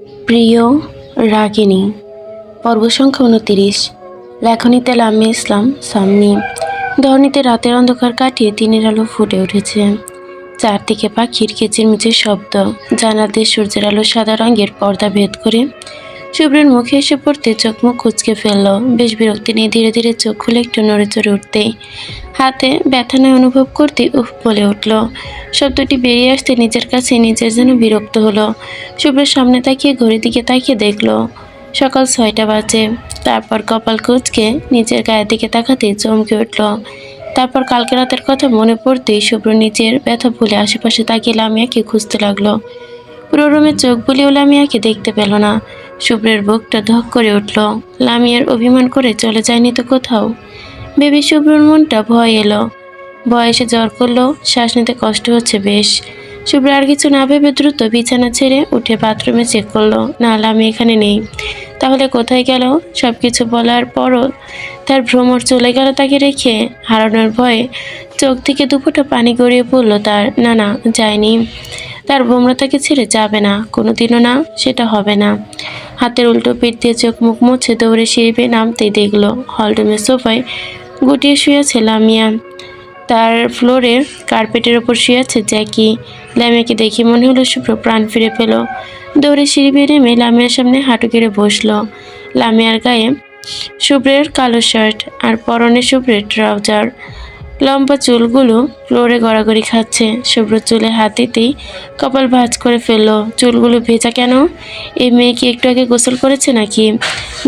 প্রিয় রাগিনী পর্ব সংখ্যা 29। লেখনীতে লামিয়া ইসলাম সামনি। ধরণীতে রাতের অন্ধকার কাটিয়ে দিনের আলো ফুটে উঠেছে। চারদিকে পাখির কিচিরমিচির শব্দ, জানালা দিয়ে সূর্যের আলো সাদা রঙের পর্দা ভেদ করে শুভ্রের মুখে এসে পড়তে চোখ মুখ কুঁচকে ফেলল। বেশ বিরক্তি নিয়ে ধীরে ধীরে চোখ খুলে একটু নড়ে চড়ে উঠতেই হাতে ব্যথা নয় অনুভব করতে উফ বলে উঠল। শব্দটি বেরিয়ে আসতে নিজের কাছে নিজের যেন বিরক্ত হলো। শুভ্রের সামনে তাকিয়ে ঘড়ির দিকে তাকিয়ে দেখলো সকাল 6টা বাজে। তারপর কপাল কুঁচকে নিজের গায়ের দিকে তাকাতে চমকে উঠল। তারপর কালকে রাতের কথা মনে পড়তেই শুভ্র নিজের ব্যথা ভুলে আশেপাশে তাকিয়ে লামিয়াকে খুঁজতে লাগলো। পুরো রুমে চোখ বুলিয়েও লামিয়াকে দেখতে পেল না। শুভ্রের বুকটা ধক করে উঠল। লামিয়ার অভিমান করে চলে যায়নি তো কোথাও ভেবে শুভ্রর মনটা ভয় এলো। ভয় এসে জ্বর করলো, শ্বাস নিতে কষ্ট হচ্ছে বেশ। শুভ্র আর কিছু না ভেবে দ্রুত বিছানা ছেড়ে উঠে বাথরুমে চেক করলো, না লামি এখানে নেই। তাহলে কোথায় গেল? সবকিছু বলার পরও তার ভ্রমর চলে গেল তাকে রেখে। হারানোর ভয়ে চোখ থেকে দুপোটা পানি গড়িয়ে পড়লো তার। না না, যায়নি। তার ভোমরা তাকে ছেড়ে যাবে না, কোনোদিনও না, সেটা হবে না। হাতের উল্টো পিঠ দিয়ে চোখ মুখ মুছে দৌড়ে সিঁড়ি বেয়ে নামতেই দেখলো হলরুমের সোফায় গুটিয়ে শুয়ে আছে লামিয়া। তার ফ্লোরের কার্পেটের ওপর শুয়ে আছে জ্যাকি। লামিয়াকে দেখে মনে হলো শুভ্র প্রাণ ফিরে পেল। দৌড়ে সিঁড়ি বেয়ে নেমে লামিয়ার সামনে হাঁটু গেড়ে বসলো। লামিয়ার গায়ে শুভ্রের কালো শার্ট আর পরনে শুভ্রের ট্রাউজার। লম্বা চুলগুলো ফ্লোরে গড়াগড়ি খাচ্ছে। শুভ্র চুলে হাত দিতেই কপাল ভাঁজ করে ফেললো। চুলগুলো ভেজা কেন? এই মেয়ে কি একটু আগে গোসল করেছে নাকি?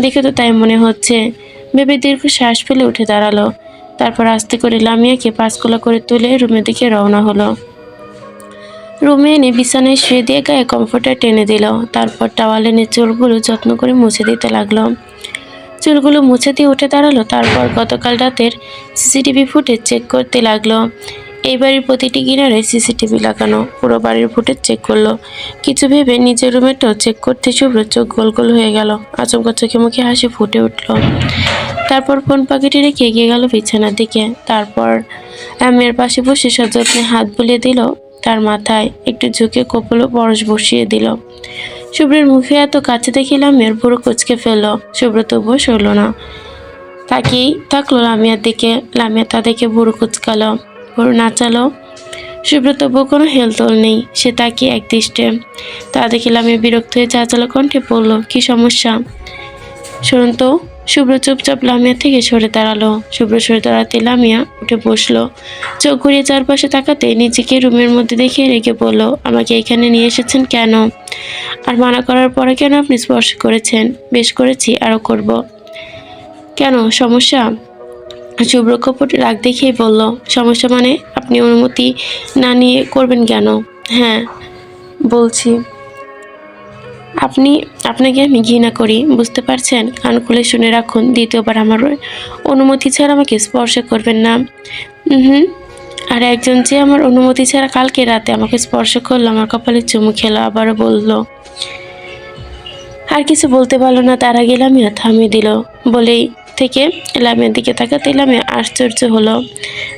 দেখে তো তাই মনে হচ্ছে ভেবে দীর্ঘ শ্বাস ফেলে উঠে দাঁড়ালো। তারপর আস্তে করে লামিয়াকে পাঁচকোলা করে তুলে রুমের দিকে রওনা হলো। রুমে এনে বিছানায় শুয়ে দিয়ে গায়ে কমফোর্টার টেনে দিল। তারপর টাওয়াল এনে চুলগুলো যত্ন করে মুছে দিতে লাগলো। চুলগুলো মুছে দিয়ে উঠে দাঁড়ালো। তারপর গতকাল রাতের সিসিটিভি ফুটেজ চেক করতে লাগলো। এই বাড়ির প্রতিটি কিনারে সিসিটিভি লাগানো। পুরো বাড়ির ফুটেজ চেক করলো। কিছু ভেবে নিজের রুমেটাও চেক করতে শুভ্র চোখ গোল গোল হয়ে গেল। আচমকা চোখে মুখে হাসি ফুটে উঠল। তারপর ফোন পকেটে রেখে এগিয়ে গেল বিছানার দিকে। তারপর লামিয়ার পাশে বসে সযত্নে হাত বুলিয়ে দিল তার মাথায়। একটু ঝুঁকে কপালে পরশ বসিয়ে দিল। শুভ্রের মুখে এত কাছে দেখে লামিয়ার ভুরু কুঁচকে ফেলল। শুভ্র তবুও সরল না, তাকিয়েই থাকলো লামিয়ার দিকে। লামিয়া তা দেখে ভুরু কুঁচকালো, ভুরু নাচালো। শুভ্র তবুও কোনো হেলদোল নেই। সে তাকিয়ে একদৃষ্টে। তা দেখে লামিয়া বিরক্ত হয়ে চাচালো কণ্ঠে বলল, কি সমস্যা? শুনুন তো। শুভ্র চুপচাপ লামিয়া থেকে সরে দাঁড়ালো। শুভ্র সরে দাঁড়াতে লামিয়া উঠে বসলো। চোখ ঘুরিয়ে চারপাশে তাকাতে নিজেকে রুমের মধ্যে দেখে রেগে বলল, আমাকে এখানে নিয়ে এসেছেন কেন? আর মানা করার পরে কেন আপনি স্পর্শ করেছেন? বেশ করেছি, আরও করব। কেন সমস্যা? শুভ্র কপট রাগ দেখেই বলল, সমস্যা মানে? আপনি অনুমতি না নিয়ে করবেন কেন? হ্যাঁ বলছি, আপনাকে আমি ঘৃণা করি, বুঝতে পারছেন? কান খুলে শুনে রাখুন, দ্বিতীয়বার আমার অনুমতি ছাড়া আমাকে স্পর্শ করবেন না। হুম। আর একজন যে আমার অনুমতি ছাড়া কালকে রাতে আমাকে স্পর্শ করলো, আমার কপালে চুমু খেলো, আবারও বলল। আর কিছু বলতে পারলো না। তার আগে লামিয়া থামিয়ে দিল। বলেই থেকে লামিয়ার দিকে তাকাতে লামিয়া আশ্চর্য হলো।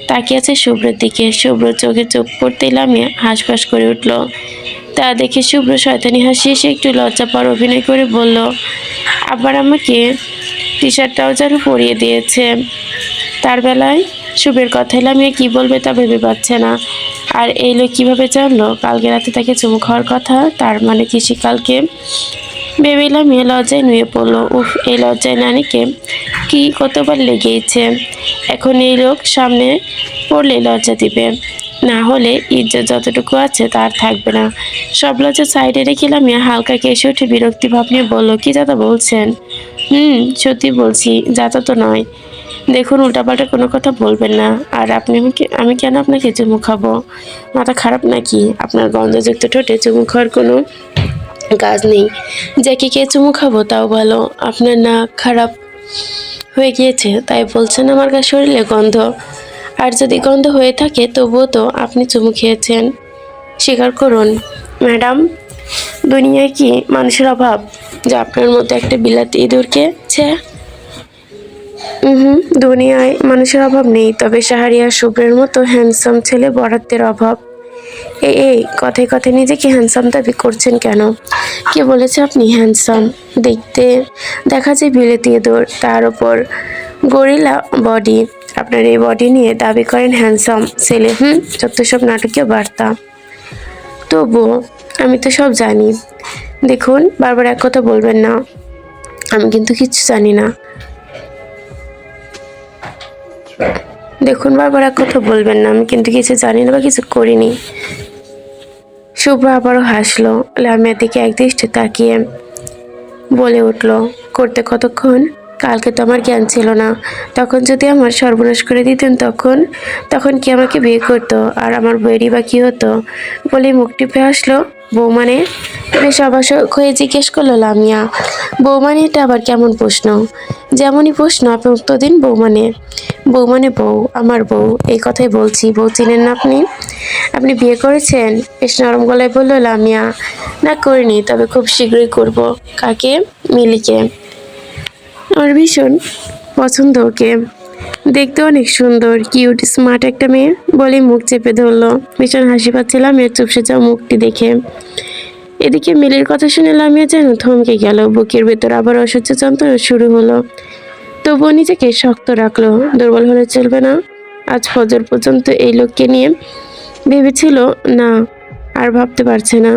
তাকিয়ে আছে শুভ্রের দিকে। শুভ্র চোখে চোখ পড়তেই লামিয়া হাঁসফাঁস করে উঠল। তা দেখে শুভ্র শয়তানি হাসি এসে একটু লজ্জা পাওয়ার অভিনয় করে বলল, আবার আমাকে টি শার্ট ট্রাউজারও পরিয়ে দিয়েছে। তার বেলায় শুভ্রের কথায় লামিয়া কি বলবে তা ভেবে পাচ্ছে না। আর এই লোক কীভাবে জানলো কালকে রাতে তাকে চুমু খাওয়ার কথা? তার মানে কি সে কালকে? ভেবে লামিয়া লজ্জায় নুয়ে পড়লো। উফ, এই লজ্জায় নানিকে কি কতবার লেগেইছে। এখন এই লোক সামনে পড়লে লজ্জা দিবে, না হলে ইজ্জত যতটুকু আছে তার থাকবে না। সব লজ্জা সাইডে রেখে লামিয়া হালকা কেসে উঠে বিরক্তি ভাব নিয়ে বলল, কি যাতা বলছেন? সত্যি বলছি, যাতা তো নয়। দেখুন, উল্টাপাল্টা কোনো কথা বলবেন না। আর আমি কেন আপনাকে চুমু খাবো? মাথা খারাপ নাকি? আপনার গন্ধযুক্ত ঠোঁটে চুমু খাওয়ার কোনো কাজ নেই। যাকে কে চুমু খাবো তাও ভালো। আপনার নাক খারাপ হয়ে গিয়েছে তাই বলছেন আমার শরীরে গন্ধ? আর যদি গন্ধ হয়ে থাকে তবুও তো আপনি চুমু খেয়েছেন, স্বীকার করুন। ম্যাডাম, দুনিয়ায় কি মানুষের অভাব যে আপনার মতো একটা বিলাতি ইঁদুরকে? দুনিয়ায় মানুষের অভাব নেই, তবে শাহরিয়ার শুভ্রের মতো হ্যান্ডসাম ছেলে বরাদ্দের অভাব। এই কথায় কথায় নিজেকে হ্যান্ডসাম দাবি করছেন কেন? কে বলেছে আপনি হ্যান্ডসাম? দেখতে দেখা যায় বিলেতি দৌড়, তার উপর গরিলা বডি। আপনার এই বডি নিয়ে দাবি করেন হ্যান্ডসাম ছেলে? যত সব নাটকীয় বার্তা। তবুও আমি তো সব জানি। দেখুন, বারবার এক কথা বলবেন না। আমি কিন্তু কিচ্ছু জানি না। দেখুন, বারবার এক কথা বলবেন না। আমি কিন্তু কিছু জানি না বা কিছু করিনি। শুভ্র আবারও হাসলো। লামিয়ার দিকে একদৃষ্টে তাকিয়ে বলে উঠল, করতে কতক্ষণ? কালকে তো আমার জ্ঞান ছিল না। তখন যদি আমার সর্বনাশ করে দিতেন, তখন কি আমাকে বিয়ে করতো? আর আমার বইয়েরই বা কি হতো? বলেই মুখ টিপে আসলো। বউ মানে? বেশ অবাক হয়ে জিজ্ঞেস করলো লামিয়া। বউ মানে এটা আবার কেমন প্রশ্ন? যেমনই প্রশ্ন আপনি উত্তর দিন। বউ মানে বউ, আমার বউ। এই কথাই বলছি। বউ চিনেন না আপনি? আপনি বিয়ে করেছেন? বেশ নরম গলায় বলল লামিয়া। না, করিনি, তবে খুব শীঘ্রই করব। কাকে? মিলিকে। আমার ভীষণ পছন্দ ওকে। দেখতে অনেক সুন্দর, কিউট, স্মার্ট একটা মেয়ে। বলে মুখ চেপে ধরলো। ভীষণ হাসি পাচ্ছিলাম এর চুপসে যাওয়া মুখটি দেখে। এদিকে মিলির কথা শুনে লামিয়া যেন থমকে গেল। বুকের ভেতর আবার অসহ্য যন্ত্রণা শুরু হলো। তবুও নিজেকে শক্ত রাখলো। দুর্বল হলে চলবে না। আজ ফজর পর্যন্ত এই লোককে নিয়ে ভেবেছিল, না আর ভাবতে পারছে না।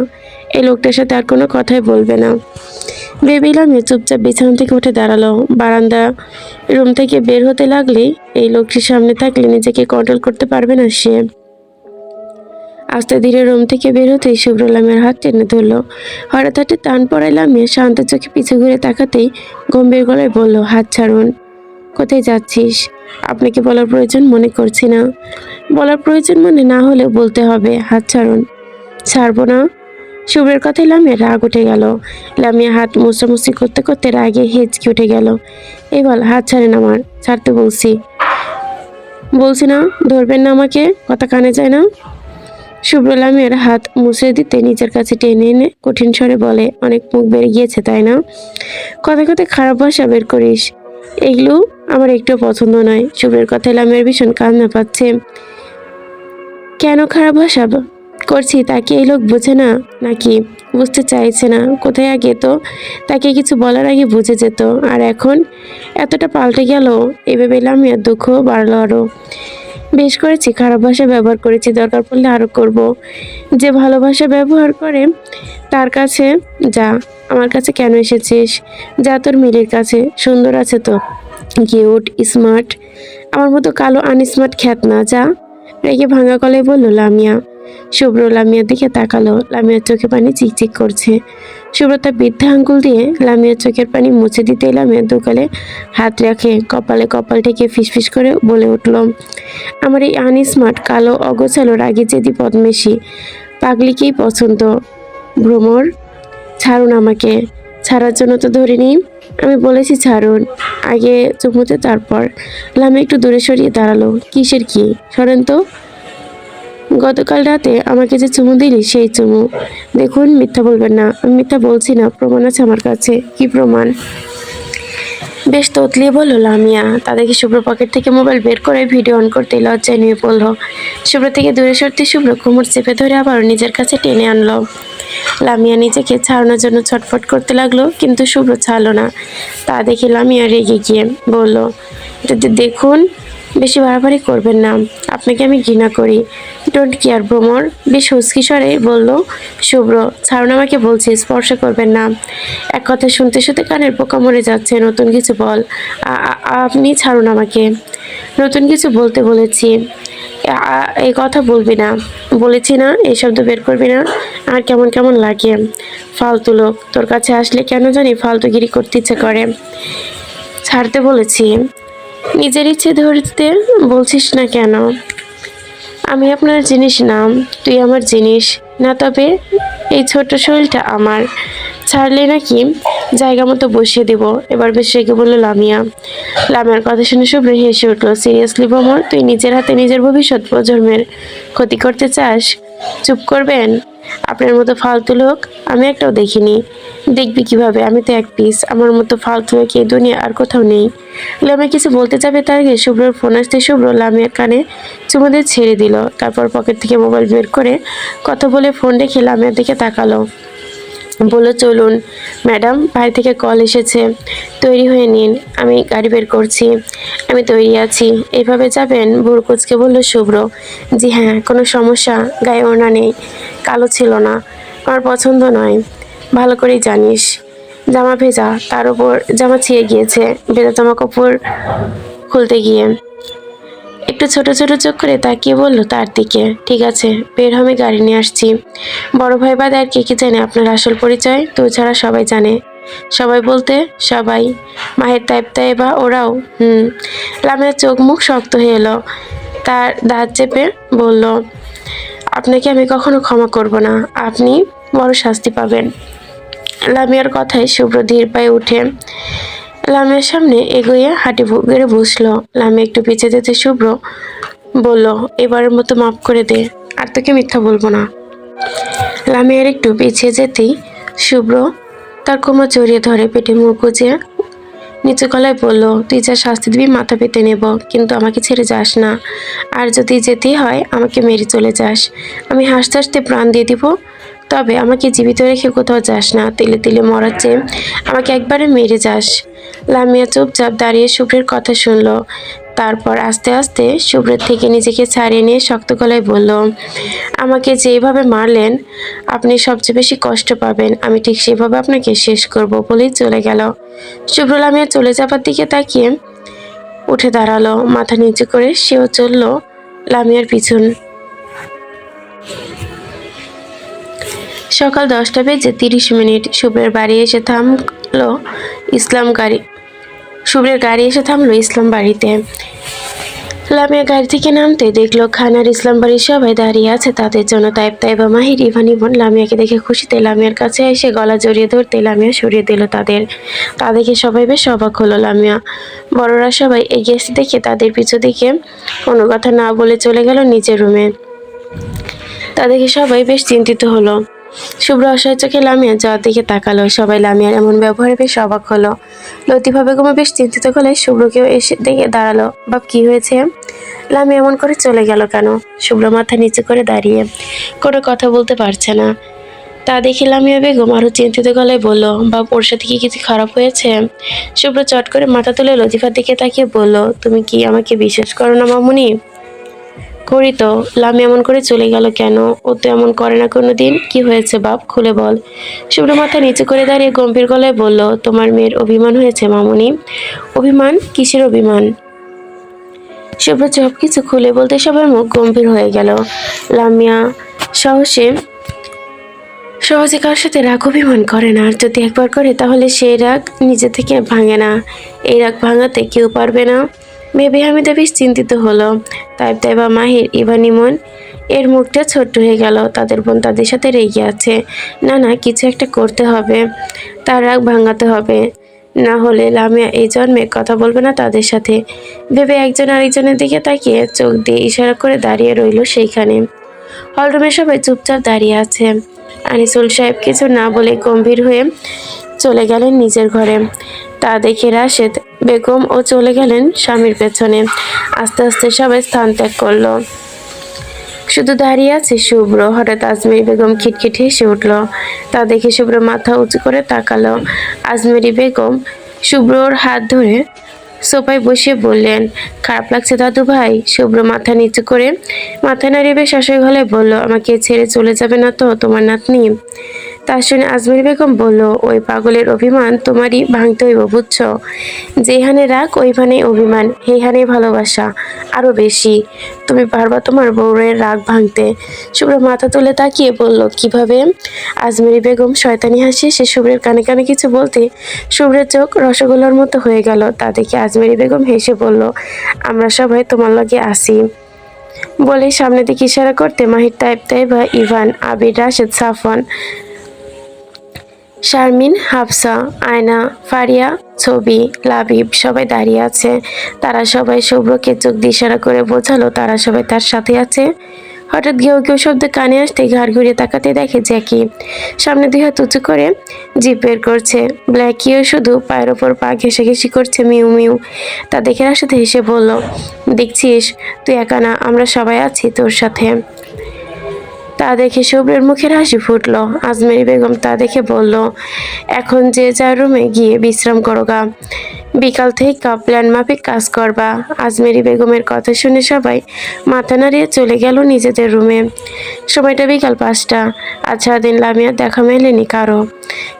এই লোকটার সাথে আর কোনো কথাই বলবে না ভেবেলাম। চুপচাপ বিছানা থেকে উঠে দাঁড়ালো। বারান্দা রুম থেকে বের হতে লাগলেই এই লোকটির সামনে থাকলে নিজেকে কন্ট্রোল করতে পারবে না সে। আস্তে ধীরে রুম থেকে বের হতেই শুভ্র লামিয়ার হাত টেনে ধরলো। হঠাৎ হাতে টান পড়ায় লামিয়া শান্ত চোখে পিছু ঘুরে তাকাতেই গম্ভীর গলায় বলল, হাত ছাড়ুন। কোথায় যাচ্ছিস? আপনাকে বলার প্রয়োজন মনে করছি না। বলার প্রয়োজন মনে না হলেও বলতে হবে। হাত ছাড়ুন। ছাড়বো না। শুভ্রের কথায় লামিয়া রাগ উঠে গেল। লামিয়া হাত মুছামুছি করতে করতে রাগে হেঁচকি উঠে গেল। এবার হাত ছাড়েন আমার। ছাড়তে বলছি না। ধরবেন না আমাকে। কথা কানে যায় না? শুভ্র লামিয়ার হাত মুছে দিতে নিজের কাছে টেনে এনে কঠিন স্বরে বলে, অনেক মুখ বেড়ে গিয়েছে তাই না? কথায় কথায় খারাপ ভাষা বের করিস। এগুলো আমার একটু পছন্দ নয়। শুভ্রের কথায় লামিয়ার ভীষণ কান্না পাচ্ছে। কেন খারাপ ভাষা করছি তা কি এই লোক বোঝে না নাকি? বুঝতে চাইছে না। কোথায় আগে তো তাকে কিছু বলার আগে বুঝে যেত, আর এখন এতটা পাল্টে গেল। এভাবে লামিয়ার দুঃখ বাড়লো আরো। বেশ করেছি, খারাপ ভাষা ব্যবহার করেছি, দরকার পড়লে আরো করব। যে ভালোবাসা ব্যবহার করে তার কাছে যা। আমার কাছে কেন এসেছিস? যা তোর মিলির কাছে। সুন্দর আছে তো, কিউট, স্মার্ট। আমার মতো কালো আনস্মার্ট খ্যাত না। যা। রেগে ভাঙা গলায় বলল লামিয়া। শুভ্র লামিয়ার দিকে তাকালো। লামিয়ার চোখে পানি চিকচিক করছে। শুভ্র তার বৃদ্ধা আঙ্গুল দিয়ে লামিয়ার চোখের পানি মুছে দিতে লামিয়ার দুগালে হাত রাখে কপালে কপাল ঠেকে ফিসফিস করে বলে উঠল, আমার এই আনস্মার্ট, কালো, অগোছালো, রাগী, জেদি, বদমেশি পাগলিকেই পছন্দ। ভ্রমর, ছাড়ুন আমাকে। ছাড়ার জন্য তো ধরিনি। আমি বলেছি ছাড়ুন। আগে চুমুতে, তারপর। লামিয়া একটু দূরে সরিয়ে দাঁড়ালো। কিসের কি? সরেন তো। গতকাল রাতে আমাকে যে চুমু দিলি সেই চুমু। দেখুন, মিথ্যা বলবেন না। আমি মিথ্যা বলছি না, প্রমাণ আছে আমার কাছে। কি প্রমাণ? বেশ তোতলিয়ে বলল লামিয়া। তাদেরকে শুভ্র পকেট থেকে মোবাইল বের করে ভিডিও অন করতে লজ্জায় নিয়ে পড়ল। শুভ্র থেকে দূরে সরতে শুভ্র কোমর চেপে ধরে আবারও নিজের কাছে টেনে আনলো। লামিয়া নিজেকে ছাড়ানোর জন্য ছটফট করতে লাগলো, কিন্তু শুভ্র ছাড়লো না। তা দেখে লামিয়া রেগে গিয়ে বলল, দেখুন, বেশি বাড়াবাড়ি করবেন না। আপনাকে আমি ঘৃণা করি। Don't care. ভ্রমর বেশ হুচকি স্বরে বলল শুভ্র। ছাড়ুন আমাকে বলছি, স্পর্শ করবেন না। এক কথা শুনতে শুনতে কানের পোকা মরে যাচ্ছে। নতুন কিছু বল। আপনি ছাড়ুন আমাকে। নতুন কিছু বলতে বলেছি। এই কথা বলবি না। বলেছি না এই শব্দ বের করবি না। আর কেমন কেমন লাগে। ফালতু লোক। তোর কাছে আসলে কেন জানি ফালতুগিরি করতে ইচ্ছে করে। ছাড়তে বলেছি। নিজের ইচ্ছে ধরতে বলছিস না কেন? আমি আপনার জিনিস না। তুই আমার জিনিস না। তবে এই ছোট্ট শরীরটা আমার। ছাড়লে নাকি জায়গা মতো বসিয়ে দেব। এবার বেশ রেগে বলল লামিয়া। লামিয়ার কথা শুনে শুভ্র হেসে উঠল। সিরিয়াসলি ভ্রমর, তুই নিজের হাতে নিজের ভবিষ্যৎ প্রজন্মের ক্ষতি করতে চাস? চুপ করবেন? আপনার মতো ফালতু লোক আমি একটাও দেখিনি। দেখবি কিভাবে? আমি তো এক পিস। আমার মতো ফালতু লোক এই দুনিয়া আর কোথাও নেই। লামিয়া কিছু বলতে যাবে তার আগে শুভ্রর ফোন আসতে শুভ্র লামিয়ার কানে চুমু দিয়ে ছেড়ে দিল। তারপর পকেট থেকে মোবাইল বের করে কথা বলে ফোন রেখে লামিয়ার দিকে তাকালো। বলল, চলুন ম্যাডাম, বাড়ি থেকে কল এসেছে, তৈরি হয়ে নিন, আমি গাড়ি বের করছি। আমি তৈরি আছি। এইভাবে যাবেন? ভুরুকুচকে বলল শুভ্র। জি হ্যাঁ। কোনো সমস্যা? গায়ে ওড়না নেই, কালো ছিল না, আমার পছন্দ নয়, ভালো করেই জানিস। জামা ভেজা, তার উপর জামা ছিঁড়ে গিয়েছে ভেজা জামা কাপড় খুলতে গিয়ে। একটু ছোট ছোট চোখ করে তাকিয়ে বলল তার দিকে। ঠিক আছে, বের হবে, গাড়ি নিয়ে আসছি। বড় ভাই বাদে আর কে কি জানে আপনার আসল পরিচয়? তুই ছাড়া সবাই জানে। সবাই বলতে সবাই? মাহের তাইব বা ওরাও? লামিয়ার চোখ মুখ শক্ত হয়ে এলো। তার দাঁত চেপে বলল, আপনাকে আমি কখনো ক্ষমা করব না। আপনি বড় শাস্তি পাবেন। লামিয়ার কথায় শুভ্র ধীর পায়ে উঠে লামিয়ার সামনে এগিয়ে হাঁটি গেড়ে বসলো। লামিয়া একটু পিছিয়ে যেতে শুভ্র বলল, এবারের মতো মাফ করে দে, আর তোকে মিথ্যা বলবো না। লামিয়ার একটু পিছিয়ে যেতেই শুভ্র তার কোমর জড়িয়ে ধরে পেটে মুখ গুজে নিচু গলায় বলল, তুই যা শাস্তি দিবি মাথা পেতে নেব, কিন্তু আমাকে ছেড়ে যাস না। আর যদি যেতেই হয় আমাকে মেরে চলে যাস, আমি হাসতে হাসতে প্রাণ দিয়ে দিব। তবে আমাকে জীবিত রেখে কোথাও যাস না। তিলে তিলে মরার চেয়ে আমাকে একবারে মেরে যাস। লামিয়া চুপচাপ দাঁড়িয়ে শুভ্রের কথা শুনল। তারপর আস্তে আস্তে শুভ্রের থেকে নিজেকে ছাড়িয়ে নিয়ে শক্ত গলায় বলল, আমাকে যেভাবে মারলেন আপনি সবচেয়ে বেশি কষ্ট পাবেন, আমি ঠিক সেভাবে আপনাকে শেষ করব বলেই চলে গেল। শুভ্র লামিয়া চলে যাবার দিকে তাকিয়ে উঠে দাঁড়ালো, মাথা নিচু করে সেও চলল লামিয়ার পিছন। সকাল 10টা বেজে 30 মিনিট। শুভ্রের গাড়ি এসে থামলো ইসলাম বাড়িতে। লামিয়া গাড়ি থেকে নামতে দেখলো খানার ইসলাম বাড়ির সবাই দাঁড়িয়ে আছে তাদের জন্য। তাইবা, মাহির, ইভান ইমন লামিয়াকে দেখে খুশিতে লামিয়ার কাছে এসে গলা জড়িয়ে ধরতে লামিয়া সরিয়ে দিল তাদের। তা দেখে সবাই বেশ অবাক হলো। লামিয়া বড়রা সবাই এগিয়ে এসে দেখে তাদের পিছু দিকে কোনো কথা না বলে চলে গেল নিজের রুমে। তা দেখে সবাই বেশ চিন্তিত হলো। শুভ্র অসহায় চোখে লামিয়া যাওয়ার দিকে তাকালো। সবাই লামিয়ার এমন ব্যবহারে বেশ অবাক হলো। লতিফা বেগমও বেশ চিন্তিত হলে শুভ্রকেও এসে দেখে দাঁড়ালো। বাপ, কি হয়েছে? লামিয়া এমন করে চলে গেল কেন? শুভ্র মাথা নিচু করে দাঁড়িয়ে কোনো কথা বলতে পারছে না। তা দেখে লামিয়া বেগম আরো চিন্তিত গলায় বলল, বাপ, ওর সাথে কি কিছু খারাপ হয়েছে? শুভ্র চট করে মাথা তুলে লতিফার দিকে তাকিয়ে বলল, তুমি কি আমাকে বিশ্বাস করো না মামুনি? করি তো। লামি এমন করে চলে গেল কেন? ও তো এমন করে না কোনোদিন। কি হয়েছে বাপ, খুলে বল। শুভ্র মাথা নিচু করে দাঁড়িয়ে গম্ভীর গলায় বলল, তোমার মেয়ের অভিমান হয়েছে মামুনি। অভিমান? কিসের অভিমান? শুভ্র সব কিছু খুলে বলতে সবার মুখ গম্ভীর হয়ে গেল। লামিয়া সহজে কার সাথে রাগ অভিমান করে না, আর যদি একবার করে তাহলে সেই রাগ নিজে থেকে ভাঙে না। এই রাগ ভাঙাতে কেউ পারবে না। ভেবে হামিদা বেশ চিন্তিত হলো। তাইবা, মাহির, ইভান ইমন এর মুখটা ছোট্ট হয়ে গেল। তাদের বোন তাদের সাথে রেগে আছে। না না, কিছু একটা করতে হবে, তার রাগ ভাঙাতে হবে, না হলে লামিয়া এই জন্মে কথা বলবে না তাদের সাথে। ভেবে একজন আরেকজনের দিকে তাকিয়ে চোখ দিয়ে ইশারা করে দাঁড়িয়ে রইল সেইখানে। হলরুমে সবাই চুপচাপ দাঁড়িয়ে আছে। আনিসুল সাহেব কিছু না বলে গম্ভীর হয়ে চলে গেলেন নিজের ঘরে। তা দেখে রাশেদ বেগম ও চলে গেলেন স্বামীর পেছনে। আস্তে আস্তে সবাই স্থান ত্যাগ করলো। শুধু দাঁড়িয়ে আছে শুভ্র। হঠাৎ আজমেরি বেগম খিটখিট হেসে উঠল। তা দেখে শুভ্র মাথা উঁচু করে তাকালো। আজমেরি বেগম শুভ্রর হাত ধরে সোফায় বসিয়ে বললেন, খারাপ লাগছে দাদু ভাই? শুভ্র মাথা নিচু করে মাথা নাড়িয়ে বেশ অসহায় গলায় বলল, আমাকে ছেড়ে চলে যাবে না তো তোমার নাতনি? তা শুনে আজমেরি বেগম বলল, ওই পাগলের অভিমান তোমারই ভাঙতে হইব, বুঝছো? যেখানে রাগ ওইখানে অভিমান, সেইখানে ভালোবাসা আরো বেশি। তুমি পারবা তোমার বউয়ের রাগ ভাঙতে? শুভ্র মাথা তুলে তাকিয়ে বলল, কিভাবে? আজমেরি বেগম শয়তানি হাসি সে শুভ্রের কানে কানে কিছু বলতে শুভ্রের চোখ রসগোল্লার মতো হয়ে গেল। তা দেখে আজমেরি বেগম হেসে বলল, আমরা সবাই তোমার লগে আসি বলে সামনের দিকে ইশারা করতে মাহির, তাইবা, ইভান, আবির, রাশেদ, সাফওয়ান, শারমিন, হাফসা, আয়না, ফারিয়া, ছবি, লাবিব সবাই দাঁড়িয়ে আছে। তারা সবাই শুভ্রকে চোখ দিয়ে ইশারা করে বোঝালো তারা সবাই তার সাথে আছে। হঠাৎ ঘেউ ঘেউ শব্দ কানে আসতে ঘাড় ঘুরিয়ে তাকাতে দেখে জ্যাকি সামনে 2 হাত উঁচু করে জিভ বের করছে। ব্ল্যাকিও শুধু পায়ের ওপর পা ঘেঁষাঘেঁষি করছে, মিউ মিউ। তা দেখে রাশেদ হেসে বলল, দেখছিস তুই একা না, আমরা সবাই আছি তোর সাথে। তা দেখে শুভ্রের মুখের হাসি ফুটল। আজমেরি বেগম তা দেখে বলল, এখন যে যার রুমে গিয়ে বিশ্রাম করো গা, বিকাল থেকে প্ল্যান মাফিক কাজ করবা। আজমেরি বেগমের কথা শুনে সবাই মাথা নাড়িয়ে চলে গেল নিজেদের রুমে। সময়টা বিকাল 5টা। আজ সারাদিন লামিয়ার দেখা মেলেনি কারো।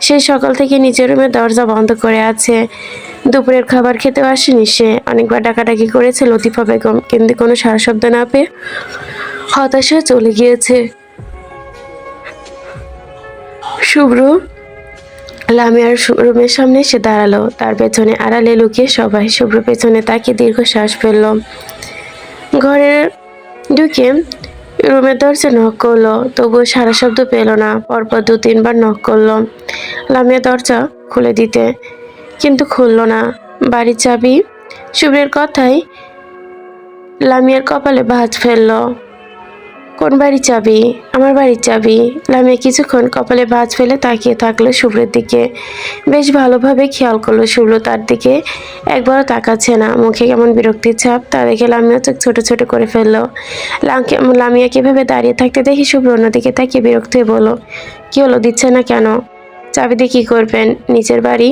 সে সকাল থেকে নিজের রুমে দরজা বন্ধ করে আছে। দুপুরের খাবার খেতেও আসেনি সে। অনেকবার ডাকাডাকি করেছে লতিফা বেগম, কিন্তু কোনো সাড়া শব্দ না পেয়ে হতাশ হয়ে চলে গিয়েছে। শুভ্র লামিয়ার রুমের সামনে এসে দাঁড়ালো। তার পেছনে আড়ালে লুকিয়ে সবাই। শুভ্র পেছনে তাকিয়ে দীর্ঘ শ্বাস ফেলল। ঘরে ঢুকে রুমের দরজা নক করলো, তবুও সারা শব্দ পেল না। পরপর 2-3 বার নক করলো লামিয়া দরজা খুলে দিতে, কিন্তু খুলল না। বাড়ির চাবি? শুভ্রের কথাই লামিয়ার কপালে ভাঁজ ফেললো। কোন বাড়ির চাবি? আমার বাড়ির চাবি। লামিয়া কিছুক্ষণ কপালে ভাঁজ ফেলে তাকিয়ে থাকলো শুভ্রের দিকে। বেশ ভালোভাবে খেয়াল করলো শুভ্র তার দিকে একবারও তাকাচ্ছে না, মুখে কেমন বিরক্তির ছাপ। তা দেখে লামিয়া চোখ ছোট ছোট করে ফেললো। লামিয়াকে এভাবে দাঁড়িয়ে থাকতে দেখে শুভ্র অন্যদিকে তাকিয়ে বিরক্ত হয়ে বলল, কি হলো, দিচ্ছে না কেন? চাবি দিয়ে কী করবেন? নিচের বাড়ি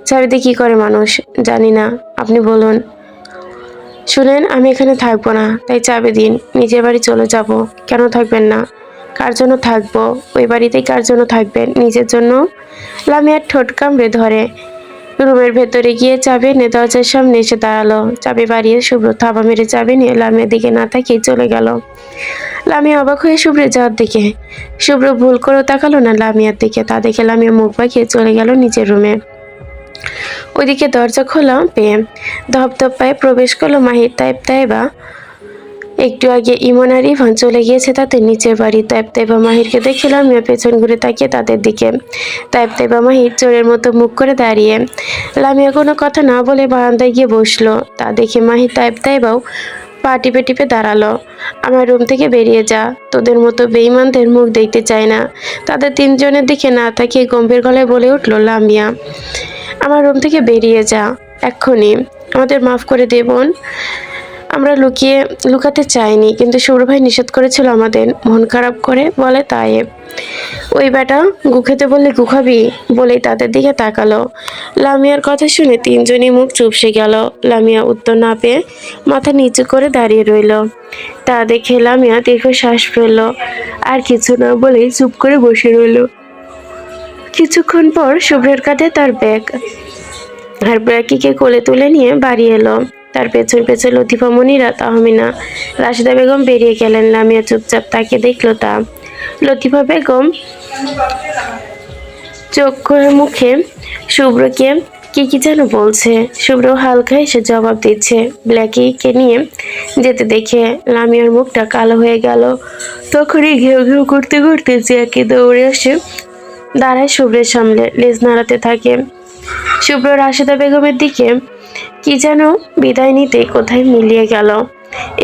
চাবি দিয়ে কী করে মানুষ? জানি না, আপনি বলুন। শুনেন, আমি এখানে থাকবো না, তাই চাবি দিন, নিজের বাড়ি চলে যাব। কেন থাকবেন না? কার জন্য থাকবো? ওই বাড়িতেই কার জন্য থাকবেন? নিজের জন্য? লামিয়ার ঠোঁট কামড়ে ধরে রুমের ভেতরে গিয়ে চাবি এনে দরজার সামনে এসে দাঁড়ালো। চাবি বাড়িয়ে শুভ্র থাবা মেরে চাবি নিয়ে লামিয়ার দিকে না তাকিয়ে চলে গেল। লামিয়া অবাক হয়ে শুভ্রের যাওয়ার দিকে। শুভ্র ভুল করেও তাকালো না লামিয়ার দিকে। তা দেখে লামিয়া মুখ বাঁকিয়ে চলে গেল নিজের রুমে। ওইদিকে দরজা খোলা পেয়ে ধপধপ পায়ে প্রবেশ করলো মাহির তাইবা। একটু আগে ইমন আর ইভান চলে গিয়েছে তাদের নিচের বাড়ি। তাইবা মাহিরকে দেখে লামিয়া পেছন ঘুরে তাকিয়ে তাদের দিকে। তাইবা মাহির চোরের মতো মুখ করে দাঁড়িয়ে। লামিয়া কোনো কথা না বলে বারান্দায় গিয়ে বসলো। তা দেখে মাহির তাইবাও পা টিপে টিপে দাঁড়ালো। আমার রুম থেকে বেরিয়ে যা, তোদের মতো বেঈমানদের মুখ দেখতে চায় না। তাদের 3জনের দিকে না তাকিয়ে গম্ভীর গলায় বলে উঠল লামিয়া, আমার রুম থেকে বেরিয়ে যা এক্ষুনি। আমাদের মাফ করে দে বোন, আমরা লুকাতে চাইনি, কিন্তু শুভ্র ভাই নিষেধ করেছিল আমাদের। মন খারাপ করে বলে তায়েব। ওই বেটা গু খেতে বললে গু খাবি? বলেই তাদের দিকে তাকালো। লামিয়ার কথা শুনে 3জনই মুখ চুপসে গেল। লামিয়া উত্তর না পেয়ে মাথা নিচু করে দাঁড়িয়ে রইল। তা দেখে লামিয়া দীর্ঘ শ্বাস ফেলল। আর কিছু না বলেই চুপ করে বসে রইল। কিছুক্ষণ পর শুভ্রের কাঁধে তার ব্যাগ আর ব্র্যাকিকে কোলে তুলে নিয়ে বাড়ি এলো। তার পেছন পেছন লতিফা, মনিরা, তাহমিনা, রাশেদা বেগম বেরিয়ে গেলেন। লামিয়া চুপচাপ তাকে দেখলো। তা লতিফা বেগম চোখ করে মুখে শুভ্রকে কি যেন বলছে। শুভ্র হালকা এসে জবাব দিচ্ছে। ব্ল্যাকিকে নিয়ে যেতে দেখে লামিয়ার মুখটা কালো হয়ে গেল। তখনই ঘেউ ঘেউ করতে করতে জ্যাকি দৌড়ে আসে দাঁড়ায় শুভ্রের সামনে, লেজ নাড়াতে থাকে। শুভ্র রাশেদা বেগমের দিকে কি যেন বিদায় নিতে কোথায় মিলিয়ে গেল।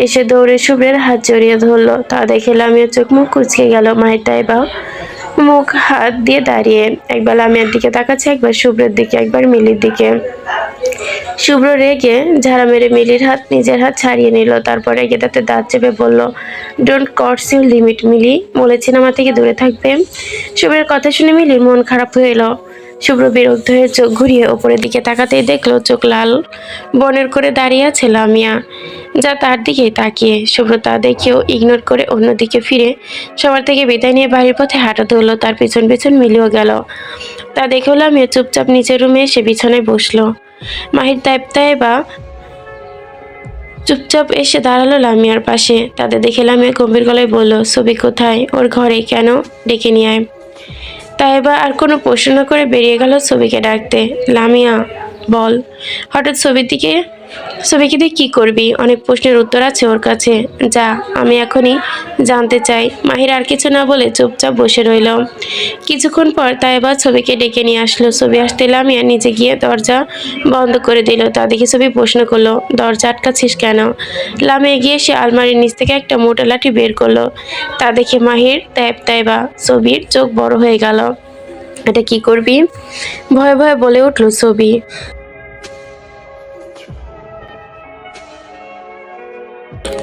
এসে দৌড়ে শুভ্রের হাত জড়িয়ে ধরলো। তা দেখে লামিয়ার চোখ মুখ কুচকে গেল। মায়ের তাইবা মুখ হাত দিয়ে দাঁড়িয়ে, একবার লামিয়ার দিকে তাকাচ্ছে, একবার শুভ্রের দিকে, একবার মিলির দিকে। শুভ্র রেগে ঝাড়া মেরে মিলির নিজের হাত ছাড়িয়ে নিল। তারপর রেগে তাতে দাঁত চেপে বলল, ডোন্ট ক্রস ইউর লিমিট মিলি, বলেছেন আমার থেকে দূরে থাকবে। শুভ্রের কথা শুনে মিলির মন খারাপ হয়ে এলো। শুভ্র বিরক্ত হয়ে চোখ ঘুরিয়ে ওপরের দিকে তাকাতেই দেখলো চোখ লাল বনের করে দাঁড়িয়ে আছে লামিয়া, যা তার দিকেই তাকিয়ে। শুভ্র তা দেখেও ইগনোর করে অন্যদিকে ফিরে সবার থেকে বিদায় নিয়ে বাড়ির পথে হাঁটা ধরলো। তার পিছন পিছন মিলিও গেল। তা দেখেও লামিয়া চুপচাপ নিচের রুমে এসে বিছানায় বসলো। মাহির তাইবা চুপচাপ এসে দাঁড়ালো লামিয়ার পাশে। তাদের দেখে লামিয়া গম্ভীর গলায় বলল, ছবি কোথায়? ওর ঘরে, কেন? ডেকে নিয়ে আয়। তাইবা আর কোনো প্রশ্ন না করে বেরিয়ে গেল ছবিকে ডাকতে। লামিয়া বল। হঠাৎ ছবির দিকে ছবিকে দিয়ে কি করবি? অনেক প্রশ্নের উত্তর আছে ওর কাছে। যা, আমি এখনই জানতে চাই। মাহির আর কিছু না বলে চুপচাপ বসে রইল। কিছুক্ষণ পর তাইবা ছবিকে ডেকে নিয়ে আসলো। ছবি আসতে লামিয়া নিচে গিয়ে দরজা বন্ধ করে দিল। তা দেখে ছবি প্রশ্ন করলো, দরজা আটকাচ্ছিস কেন? লামিয়া গিয়ে সে আলমারির নিচ থেকে একটা মোটা লাঠি বের করলো। তা দেখে মাহির তাইবা ছবির চোখ বড় হয়ে গেল। এটা কি করবি? ভয়ে ভয়ে বলে উঠল ছবি।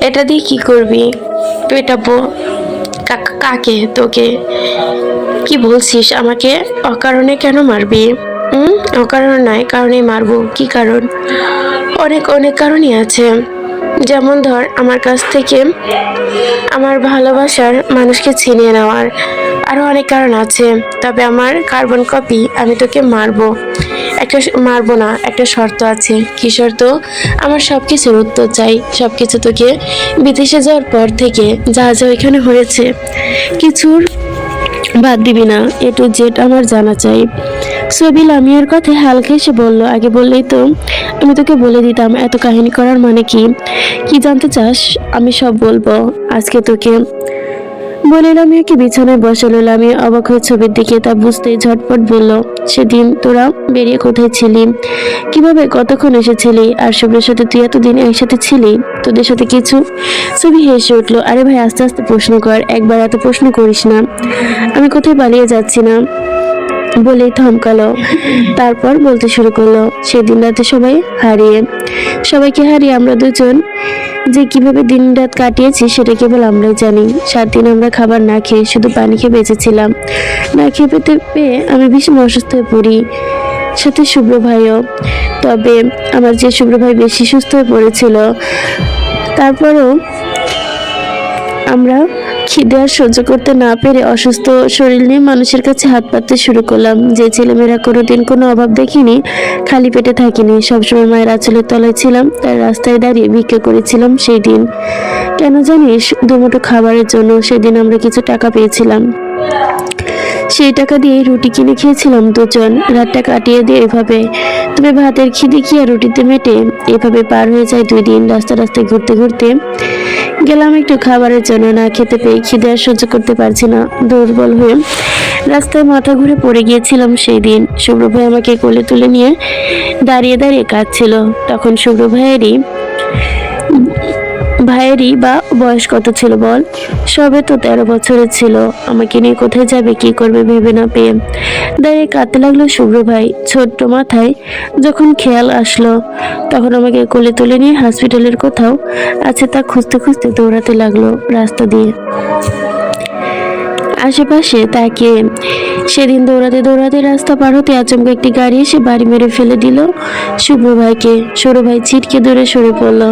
এটা দিয়ে কি করবি? পেটাবো। কাকে? তোকে? কি বলছিস? আমাকে অকারণে কেন মারবি? অকারণ নয়, কারণেই মারবো। কি কারণ? অনেক অনেক কারণই আছে। যেমন ধর, আমার কাছ থেকে আমার ভালোবাসার মানুষকে ছিনিয়ে নেওয়ার। আরো অনেক কারণ আছে। তবে আমার কার্বন কপি, আমি তোকে মারবো। মারবো না, একটা শর্ত আছে। কি শর্ত? আমার সবকিছুর উত্তর চাই। সবকিছু তোকে বিদেশে যাওয়ার পর থেকে যা যা এখানে হয়েছে কিছুর বাদ দিবি না। এ টু জেড আমার জানা চাই। ছবি লামিয়ার কথায় হালকা এসে বলল, আগে বললেই তো আমি তোকে বলে দিতাম। এত কাহিনী করার মানে কি? কি জানতে চাস? আমি সব বলবো আজকে তোকে। বলে লামিয়াকে বিছানায় বসালো। লামিয়া অবাক হয়ে ছবির দিকে। তা বুঝতেই ঝটপট বলল, সেদিন তোরা বেরিয়ে কোথায় ছিলি? কিভাবে, কতক্ষণ এসেছিলি? আর শুভ্রের সাথে তুই এতদিন একসাথে ছিলি? তোদের সাথে কিছু? ছবি হেসে উঠলো। আরে ভাই, আস্তে আস্তে প্রশ্ন কর, একবার এত প্রশ্ন করিস না। আমি কোথায় পালিয়ে যাচ্ছি না বলেই থমকালো। তারপর বলতে শুরু করলো, সেদিন রাতে সবাইকে হারিয়ে আমরা দুজন যে কিভাবে দিন রাত কাটিয়েছি সেটা কেবল আমরাই জানি। 7 দিন আমরা খাবার না খেয়ে, শুধু পানি খেয়ে বেঁচেছিলাম। না খেয়ে পেয়ে আমি ভীষণ অসুস্থ হয়ে পড়ি, সাথে শুভ্র ভাইও। তবে আমার যে শুভ্র ভাই বেশি সুস্থ হয়ে পড়েছিল। তারপরও আমরা খিদে আর সহ্য করতে না পেরে অসুস্থ শরীর নিয়ে মানুষের কাছে হাত পাততে শুরু করলাম। যে ছেলেমেয়েরা কোনোদিন কোনো অভাব দেখিনি, খালি পেটে থাকিনি, সবসময় মায়ের আঁচলের তলায় ছিলাম, তার রাস্তায় দাঁড়িয়ে ভিক্ষা করেছিলাম। সেই দিন কেন জানিস? দুমুঠো খাবারের জন্য। সেদিন আমরা কিছু টাকা পেয়েছিলাম, সেই টাকা দিয়ে রুটি কিনে খেয়েছিলাম দুজন। রাতটা কাটিয়ে দিয়ে এভাবে। তবে ভাতের খিদে কি আর রুটিতে মেটে? এভাবে পার হয়ে যায় 2 দিন। রাস্তায় ঘুরতে ঘুরতে গেলাম একটু খাবারের জন্য। না খেতে পেয়ে খিদে আর সহ্য করতে পারছি না, দুর্বল হয়ে রাস্তায় মাথা ঘুরে পড়ে গিয়েছিলাম। সেই দিন শুভ্র ভাই আমাকে কোলে তুলে নিয়ে দাঁড়িয়ে দাঁড়িয়ে কাঁদছিল। তখন শুভ্র ভাইয়েরই বা বয়স কত ছিল বল? সবে তো 13 বছরের ছিল। আমাকে নিয়ে কোথায় যাবে, কি করবে ভেবে না পেয়ে দাঁড়িয়ে কাঁদতে লাগলো শুভ্র ভাই। ছোট্ট মাথায় যখন খেয়াল আসলো, তখন আমাকে কোলে তুলে নিয়ে হসপিটালের কোথাও আছে তা খুঁজতে খুঁজতে দৌড়াতে লাগলো রাস্তা দিয়ে, আশেপাশে তাকিয়ে। সেদিন দৌড়াতে দৌড়াতে রাস্তা পার হতে আচমকা একটি গাড়ি এসে বাড়ি মেরে ফেলে দিল শুভ্র ভাইকে। সৌর ভাই ছিটকে দূরে সরে পড়লো,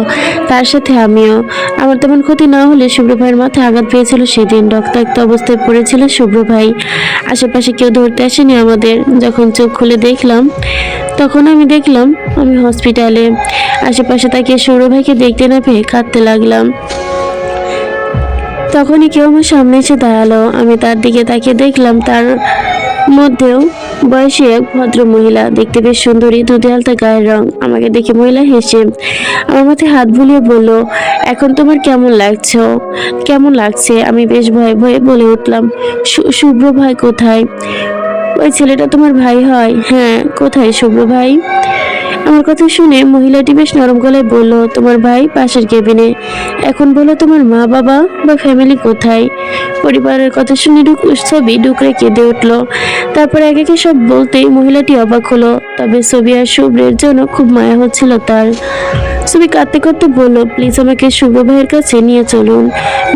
তার সাথে আমিও। আমার তেমন ক্ষতি না হলে শুভ্র ভাইয়ের মাথায় আঘাত পেয়েছিল সেদিন। রক্তাক্ত অবস্থায় পড়েছিল শুভ্র ভাই। আশেপাশে কেউ ধরতে আসেনি আমাদের। যখন চোখ খুলে দেখলাম, তখন আমি দেখলাম আমি হসপিটালে। আশেপাশে তাকিয়ে সৌর ভাইকে দেখতে না পেয়ে কাঁদতে লাগলাম। তখনই কেউ আমার সামনে এসে দাঁড়ালো। আমি তার দিকে তাকিয়ে দেখলাম তার মধ্যেও বয়সী এক ভদ্র মহিলা, দেখতে বেশ সুন্দরী, দুধে আলতা গায়ের রং। আমাকে দেখে মহিলা হেসে আমার মাথায় হাত বুলিয়ে বলল, এখন তোমার কেমন লাগছে? আমি বেশ ভয়ে ভয়ে বলে উঠলাম, শুভ্র ভাই কোথায়? ওই ছেলেটা তোমার ভাই হয়? হ্যাঁ। কোথায় শুভ্র ভাই? আমার কথা শুনে মহিলাটি বেশ নরম গলায় বলল, তোমার ভাই পাশের কেবিনে। এখন বলো, তোমার মা বাবা বা ফ্যামিলি কোথায়? পরিবারের কথা শুনে ছবি ডুকরে কেঁদে উঠলো। তারপর একে একে সব বলতেই মহিলাটি অবাক হলো। তবে ছবি আর শুভ্রের জন্য খুব মায়া হচ্ছিল তার। ছবি কাঁদতে কাঁদতে বলল, প্লিজ আমাকে শুভ্র ভাইয়ের কাছে নিয়ে চলুন।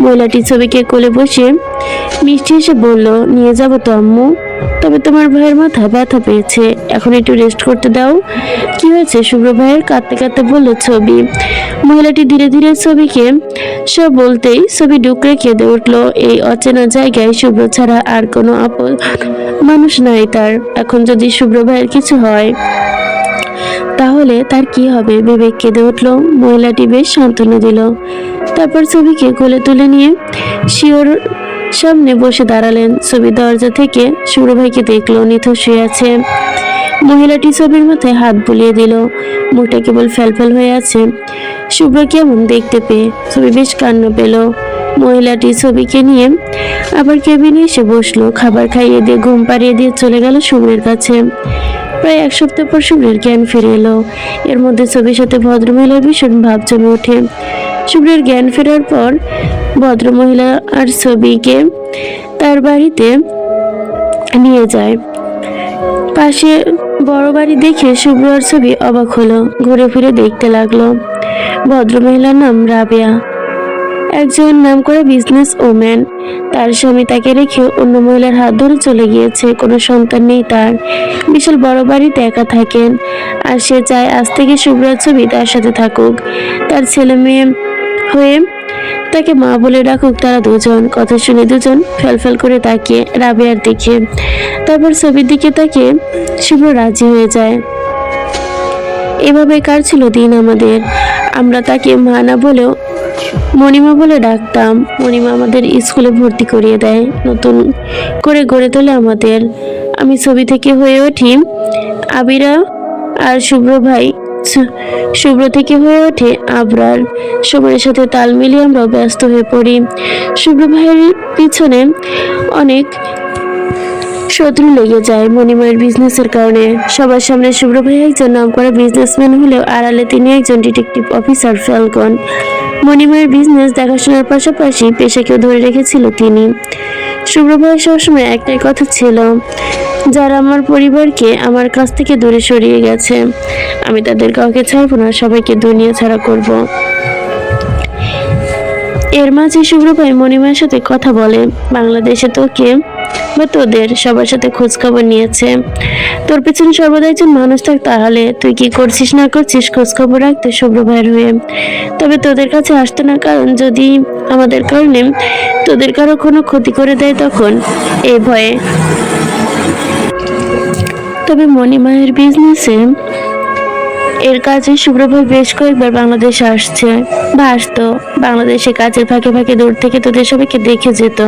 মহিলাটি ছবিকে কোলে বসে মিষ্টি এসে বলল, নিয়ে যাবো তো আম্মু, তবে তোমার ভাইয়ের মাথা ব্যথা পেয়েছে, এখন একটু রেস্ট করতে দাও। কি হয়েছে শুভ্র ভাইয়ের? কাঁদতে কাঁদতে বলল ছবি। মহিলাটি ধীরে ধীরে ছবিকে সব বলতেই ছবি ডুকরে কেঁদে উঠলো। এই অচেনা জায়গায় শুভ্র ছাড়া আর কোনো আপন মানুষ নাই তার। এখন যদি শুভ্র ভাইয়ের কিছু হয় তাহলে তার কি হবে ভেবে কেঁদে উঠলো। মহিলাটি বেশ সান্ত্বনা দিল। তারপর ছবিকে কোলে তুলে নিয়ে শিওর সামনে বসে দাঁড়ালেন। ছবি দরজা থেকে শুভ্র ভাইকে দেখলো, নিথর শুয়ে আছে। মহিলাটি ছবির মাথায় হাত বুলিয়ে দিল। মুখটা কেবল ফ্যালফ্যাল হয়ে আছে। শুভ্র কেমন দেখতে পেয়ে ছবি বেশ কান্না পেল। মহিলাটি ছবিকে নিয়ে আবার কেবিনে এসে বসলো। খাবার খাইয়ে দিয়ে ঘুম পাড়িয়ে দিয়ে চলে গেল শুভ্রের কাছে। প্রায় এক সপ্তাহ পর শুভ্রের জ্ঞান ফিরে এলো। এর মধ্যে ছবির সাথে ভদ্রমহিলার ভীষণ ভাব জমে ওঠে। শুভ্রের জ্ঞান ফেরার পর ভদ্রমহিলা আর ছবিকে তার বাড়িতে নিয়ে যায়। পাশে বড় বাড়ি দেখে শুভ্র আর ছবি অবাক হলো। ঘুরে ফিরে দেখতে লাগলো। ভদ্রমহিলার নাম রাবেয়া, একজন নামকরা বিজনেস ওম্যান। তার স্বামী তাকে রেখে অন্য মহিলার হাত ধরে চলে গিয়েছে। কোনো সন্তান নেই তার। বিশাল বড় বাড়িতে একা থাকেন। আর সে চায় আজ থেকে শুভ্র আর ছবি তার সাথে থাকুক। তার ছেলে মেয়ে হয়ে তাকে মা বলে ডাকুক তারা দুজন। কথা শুনে দুজন ফেলফেল করে তাকিয়ে রাবেয়ার দিকে, তারপর ছবির দিকে তাকিয়ে শুভ্র রাজি হয়ে যায়। এভাবে কাটছিল দিন আমাদের। আমরা তাকে মা না বলেও মণিমা বলে ডাকতাম। মণিমা আমাদের স্কুলে ভর্তি করিয়ে দেয়, নতুন করে গড়ে তোলে আমাদের। আমি ছবি থেকে হয়ে উঠি আবিরা, আর শুভ্র থেকে হয়ে ওঠে আবরার। সময়ের সাথে তাল মিলিয়ে আমরা ব্যস্ত হয়ে পড়ি। শুভ্র ভাইয়ের পিছনে অনেক শত্রু লেগে যায় মণিমায়ের বিজনেসের কারণে। সবার সামনে শুভ্র ভাই একজন নামকরা বিজনেসম্যান হলেও আড়ালে তিনি একজন ডিটেকটিভ অফিসার ফ্যালকন। মণিমায়ের বিজনেস দেখাশোনার পাশাপাশি পেশাকেও ধরে রেখেছিল তিনি। শুভ্র ভাইয়ের সবসময় একটাই কথা ছিল, যারা আমার পরিবারকে আমার কাছ থেকে দূরে সরিয়ে গেছে, আমি তাদের কাউকে ছাড়বো না, সবাইকে দুনিয়া ছাড়া করব। এর মাঝে শুভ্র ভাই মণিমায়ের সাথে কথা বলে। বাংলাদেশে তোকে বা তোদের সবার সাথে খোঁজ খবর নিয়েছে। তোর পেছনে সর্বদা একজন মানুষ থাক, তাহলে তুই কি করছিস না করছিস খোঁজ খবর রাখতে শুভ্র ভাইয়ের হয়ে। তবে তোদের কাছে আসতো না, কারণ যদি আমাদের কারণে তোদের কারো কোনো ক্ষতি করে দেয় তখন এই ভয়ে। তবে মণিমায়ের বিজনেসে এর কাজে শুভ্র ভাই বেশ কয়েকবার বাংলাদেশে আসতো। বাংলাদেশে কাজের ফাঁকে ফাঁকে দূর থেকে তোদের সবাইকে দেখে যেত।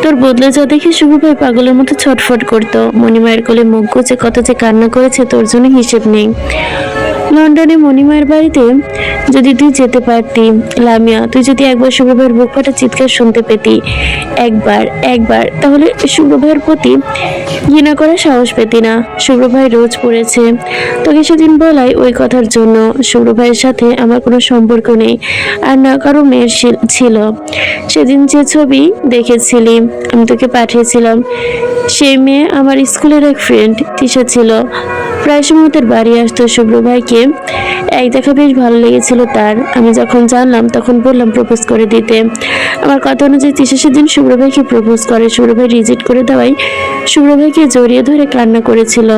তোর বদলে যা দেখে শুভ্র ভাই পাগলের মতো ছটফট করতো। মণিমায়ের কোলে মুখ গুজে কত যে কান্না করেছে তোর জন্য হিসেব নেই। লন্ডনে মণিমায়ের বাড়িতে যদি তুই যেতে পারতি লামিয়া, তুই যদি একবার শুভ্র ভাইয়ের বুক ফাটা চিৎকার শুনতে পেতি, একবার তাহলে শুভ্র ভাইয়ের প্রতি ঘৃণা করার সাহস পেতি না। শুভ্র ভাই রোজ পড়েছে তোকে সেদিন বলাই ওই কথার জন্য। শুভ্র ভাইয়ের সাথে আমার কোনো সম্পর্ক নেই, আর না কারো মেয়ের ছিল। সেদিন যে ছবি দেখেছিলি আমি তোকে পাঠিয়েছিলাম, সেই মেয়ে আমার স্কুলের এক ফ্রেন্ড তিশা ছিল। প্রায় সময় তার বাড়ি আসতো। শুভ্র ভাইকে এক দেখা বেশ ভালো লেগেছিল তার। আমি যখন জানলাম তখন বললাম প্রপোজ করে দিতে। আমার কথা অনুযায়ী তিশা সেদিন শুভ্র ভাইকে প্রপোজ করে। শুভ্র ভাই রিজেক্ট করে দেওয়ায় শুভ্র ভাইকে জড়িয়ে ধরে কান্না করেছিল।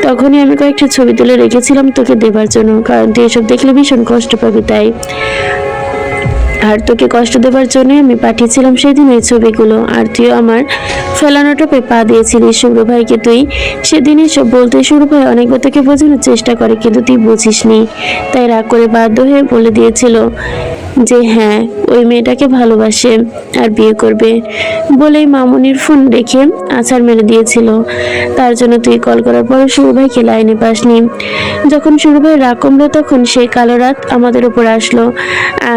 তখনই আমি কয়েকটা ছবি তুলে রেখেছিলাম তোকে দেবার জন্য, কারণ তুই এসব দেখলে ভীষণ কষ্ট পাবি তাই। আর তোকে কষ্ট দেবার জন্য আমি পাঠিয়েছিলাম সেদিন এই ছবিগুলো। আর তুইও আমার ফেলানো টোপে পা দিয়েছিলিস শুভ্র ভাইকে। তুই সেদিন এসব বলতে শুভ্র ভাই অনেকবার তোকে বোঝানোর চেষ্টা করে, কিন্তু তুই বুঝিসনি। তাই রাগ করে বাধ্য হয়ে বলে দিয়েছিল যে হ্যাঁ ওই মেয়েটাকে ভালোবাসে আর বিয়ে করবে। বলেই মামনির ফোন রেখে আছাড় মেরে দিয়েছিল। তার জন্য তুই কল করার পর শুভ্র ভাইকে লাইনে পাসনি। যখন শুভ্র ভাই রাগ কমলো তখন সেই কালো রাত আমাদের উপর আসলো।